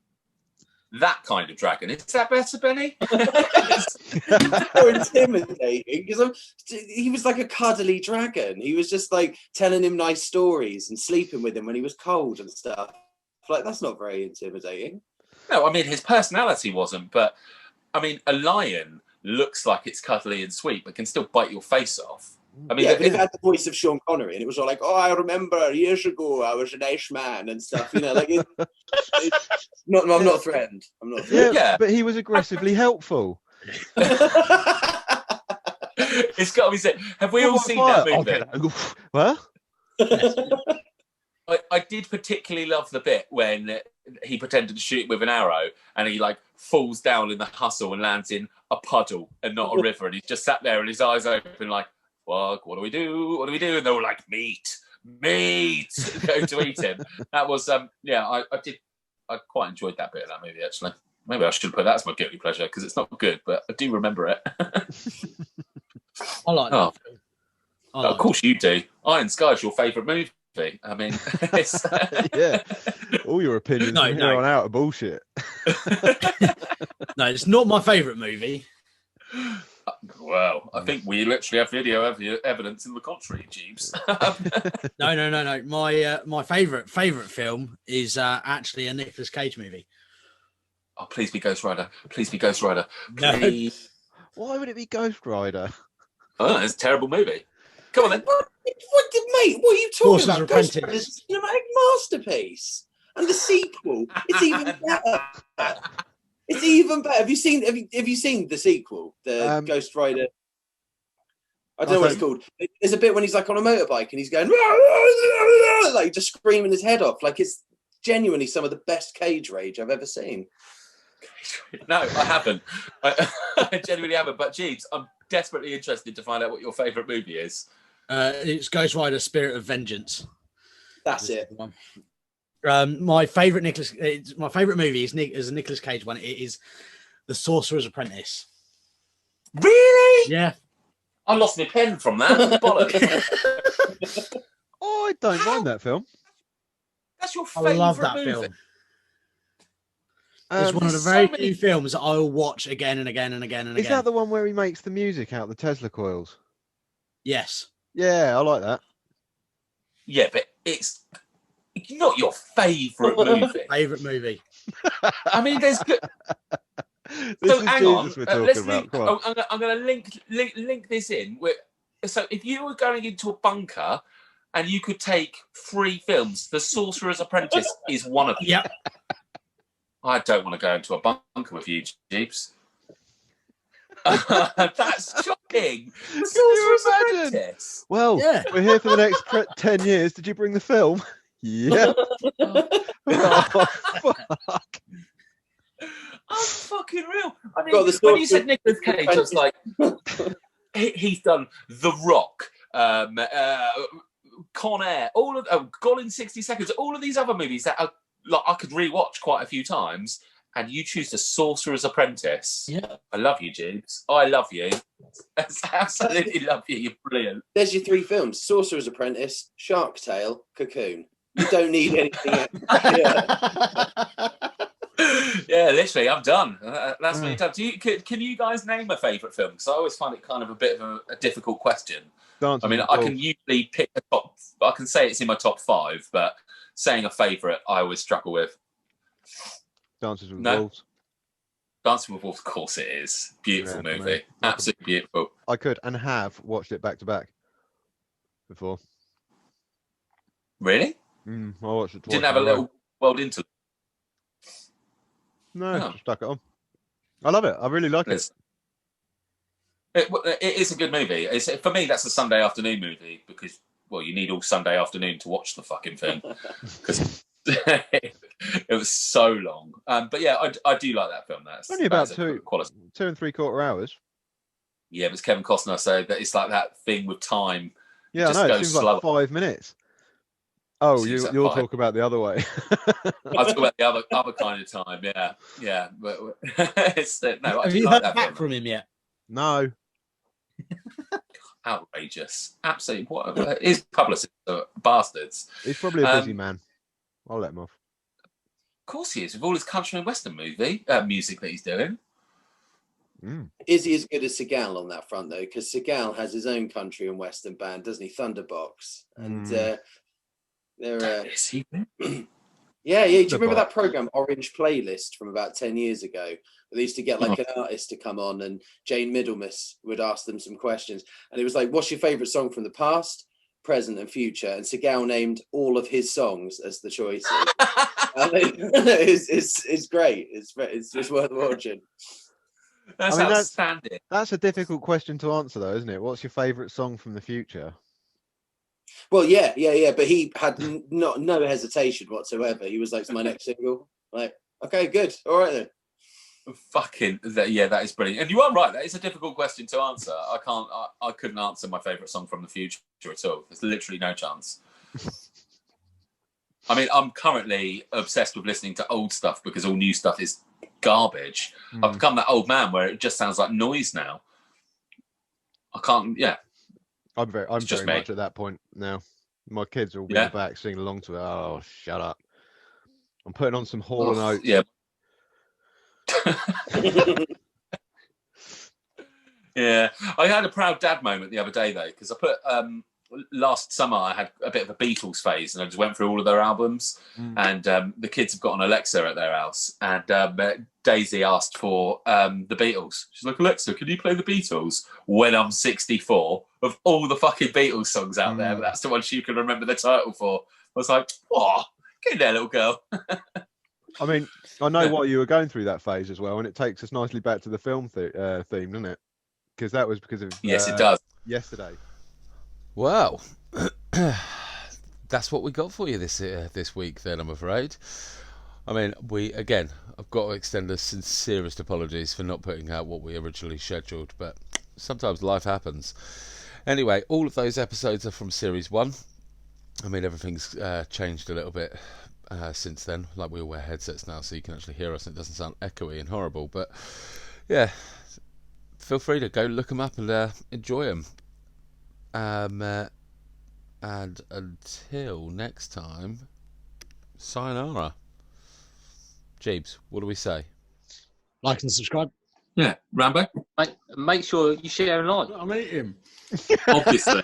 That kind of dragon. Is that better, Benny? So intimidating, because he was like a cuddly dragon. He was just like telling him nice stories and sleeping with him when he was cold and stuff. Like, that's not very intimidating. No, I mean, his personality wasn't, but I mean, a lion looks like it's cuddly and sweet, but can still bite your face off. I mean, yeah, but it had the voice of Sean Connery, and it was all like, "Oh, I remember years ago, I was an Iceman and stuff." You know, like I'm not threatened. I'm not threatened. Yeah, but he was aggressively helpful. It's got to be said. Have we all seen that movie? Well, I did particularly love the bit when he pretended to shoot with an arrow, and he like falls down in the hustle and lands in a puddle and not a river, and he's just sat there and his eyes open like, fuck, what do we do? What do we do? And they were like, meat, going to eat him. That was, I quite enjoyed that bit of that movie, actually. Maybe I should put that as my guilty pleasure, because it's not good, but I do remember it. I like that. Of course you do. Iron Sky's your favourite movie. I mean, it's... yeah. All your opinions from here on out are bullshit. No, it's not my favourite movie. Well, I think we literally have video evidence in the contrary, Jeeves. No. My favourite film is actually a Nicolas Cage movie. Oh, please be Ghost Rider. Please be Ghost Rider. Please. No. Why would it be Ghost Rider? Oh, it's a terrible movie. Come on then. Mate, what are you talking about? Ghost Rider is a cinematic masterpiece. And the sequel, it's even better. It's even better. Have you seen the sequel, the Ghost Rider? I don't know what it's called. There's a bit when he's like on a motorbike and he's going like just screaming his head off. Like, it's genuinely some of the best Cage rage I've ever seen. No, I haven't. I genuinely haven't. But Jeeves, I'm desperately interested to find out what your favourite movie is. It's Ghost Rider: Spirit of Vengeance. That's it. My favourite movie is a Nicolas Cage one. It is The Sorcerer's Apprentice. Really? Yeah. I lost my pen from that. Bollocks. Oh, I don't mind that film. That's your I favourite love that movie? film. It's one of the very few films that I will watch again and again and again and again. Is that the one where he makes the music out of the Tesla coils? Yes. Yeah, I like that. Yeah, but it's not your favourite movie. Favourite movie. I mean, there's good. This So is hang Jesus on. we're talking Let's about. link, Come on. I'm going to link this in. So if you were going into a bunker and you could take 3 films, The Sorcerer's Apprentice is one of them. Yep. I don't want to go into a bunker with you, Jeeps. That's shocking. The Sorcerer's Apprentice. Well, Yeah. we're here for the next 10 years. Did you bring the film? Yeah. Oh, fuck. I'm fucking real. I mean, Got the when you Sorcerer's said Nicolas Cage, I was like, he's done The Rock, Con Air, all of Gone in 60 Seconds, all of these other movies that are, like, I could rewatch quite a few times, and you choose The Sorcerer's Apprentice. Yeah. I love you, Jeeves. I love you. I absolutely love you. You're brilliant. There's your 3 films: Sorcerer's Apprentice, Shark Tale, Cocoon. You don't need anything else. Yeah. Yeah, literally, I'm done. That's me done. Can you guys name a favourite film? Because I always find it kind of a bit of a difficult question. I mean, I can usually pick a top. I can say it's in my top 5, but saying a favourite, I always struggle with. Dances with Wolves. Dancing with Wolves, of course it is. Beautiful movie. Absolutely beautiful. I could and have watched it back to back before. Really? I watched it twice. Didn't have a little world interlude? No, just stuck it on. I love it. I really like it. It is a good movie. For me, that's a Sunday afternoon movie because, well, you need all Sunday afternoon to watch the fucking thing because it was so long. But yeah, I do like that film. That's only about 2 and 3/4 hours. Yeah, but it's Kevin Costner, so that it's like that thing with time. Yeah, I know. It seems like 5 minutes. Oh, you're talking about the other way. I talk about the other kind of time. Yeah. But it's no. Have you heard back from him yet? No. Outrageous! Absolutely. What his publicists are bastards. He's probably a busy man. I'll let him off. Of course he is, with all his country and western music that he's doing. Is he as good as Seagal on that front though? Because Seagal has his own country and western band, doesn't he? Thunderbox, and they're. Is he? Yeah. Do you remember that program Orange Playlist from about 10 years ago? They used to get like an artist to come on, and Jane Middlemiss would ask them some questions, and it was like, "What's your favourite song from the past, present, and future?" And Seagal named all of his songs as the choices. It's great. It's worth watching. That's outstanding. That's a difficult question to answer, though, isn't it? What's your favourite song from the future? Well, yeah. But he had no hesitation whatsoever. He was like, "It's my next single." Like, okay, good, all right then. That is brilliant. And you are right. That is a difficult question to answer. I couldn't answer my favourite song from the future at all. There's literally no chance. I mean, I'm currently obsessed with listening to old stuff because all new stuff is garbage. I've become that old man where it just sounds like noise now. I can't. Yeah. I'm very much at that point now. My kids are all in the back singing along to it. Oh, shut up! I'm putting on some Hall and Oates. Yeah. Yeah, I had a proud dad moment the other day though, because I put last summer I had a bit of a Beatles phase, and I just went through all of their albums. And the kids have got an Alexa at their house, and Daisy asked for the Beatles. She's like, "Alexa, can you play the Beatles?" When I'm 64, of all the fucking Beatles songs out there, but that's the one she can remember the title for. I was like, "Oh, get in there, little girl." I mean, I know why you were going through that phase as well, and it takes us nicely back to the film theme, doesn't it? Because that was because of yes, it does. Yesterday. Well, that's what we got for you this week. Then I'm afraid. I mean, I've got to extend the sincerest apologies for not putting out what we originally scheduled, but sometimes life happens. Anyway, all of those episodes are from Series 1. I mean, everything's changed a little bit since then. Like, we all wear headsets now, so you can actually hear us and it doesn't sound echoey and horrible. But, yeah, feel free to go look them up and enjoy them. And until next time, sayonara. Jeeves, what do we say? Like and subscribe. Yeah, Rambo. Make sure you share and like. I'm eating. Obviously,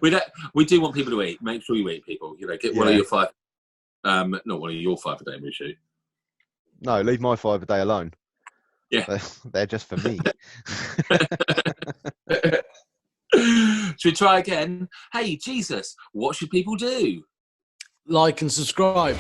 we do want people to eat. Make sure you eat, people. You know, get one of your 5. Not one of your 5 a day, Mushu. No, leave my 5 a day alone. Yeah, they're just for me. Should we try again? Hey, Jesus, what should people do? Like and subscribe.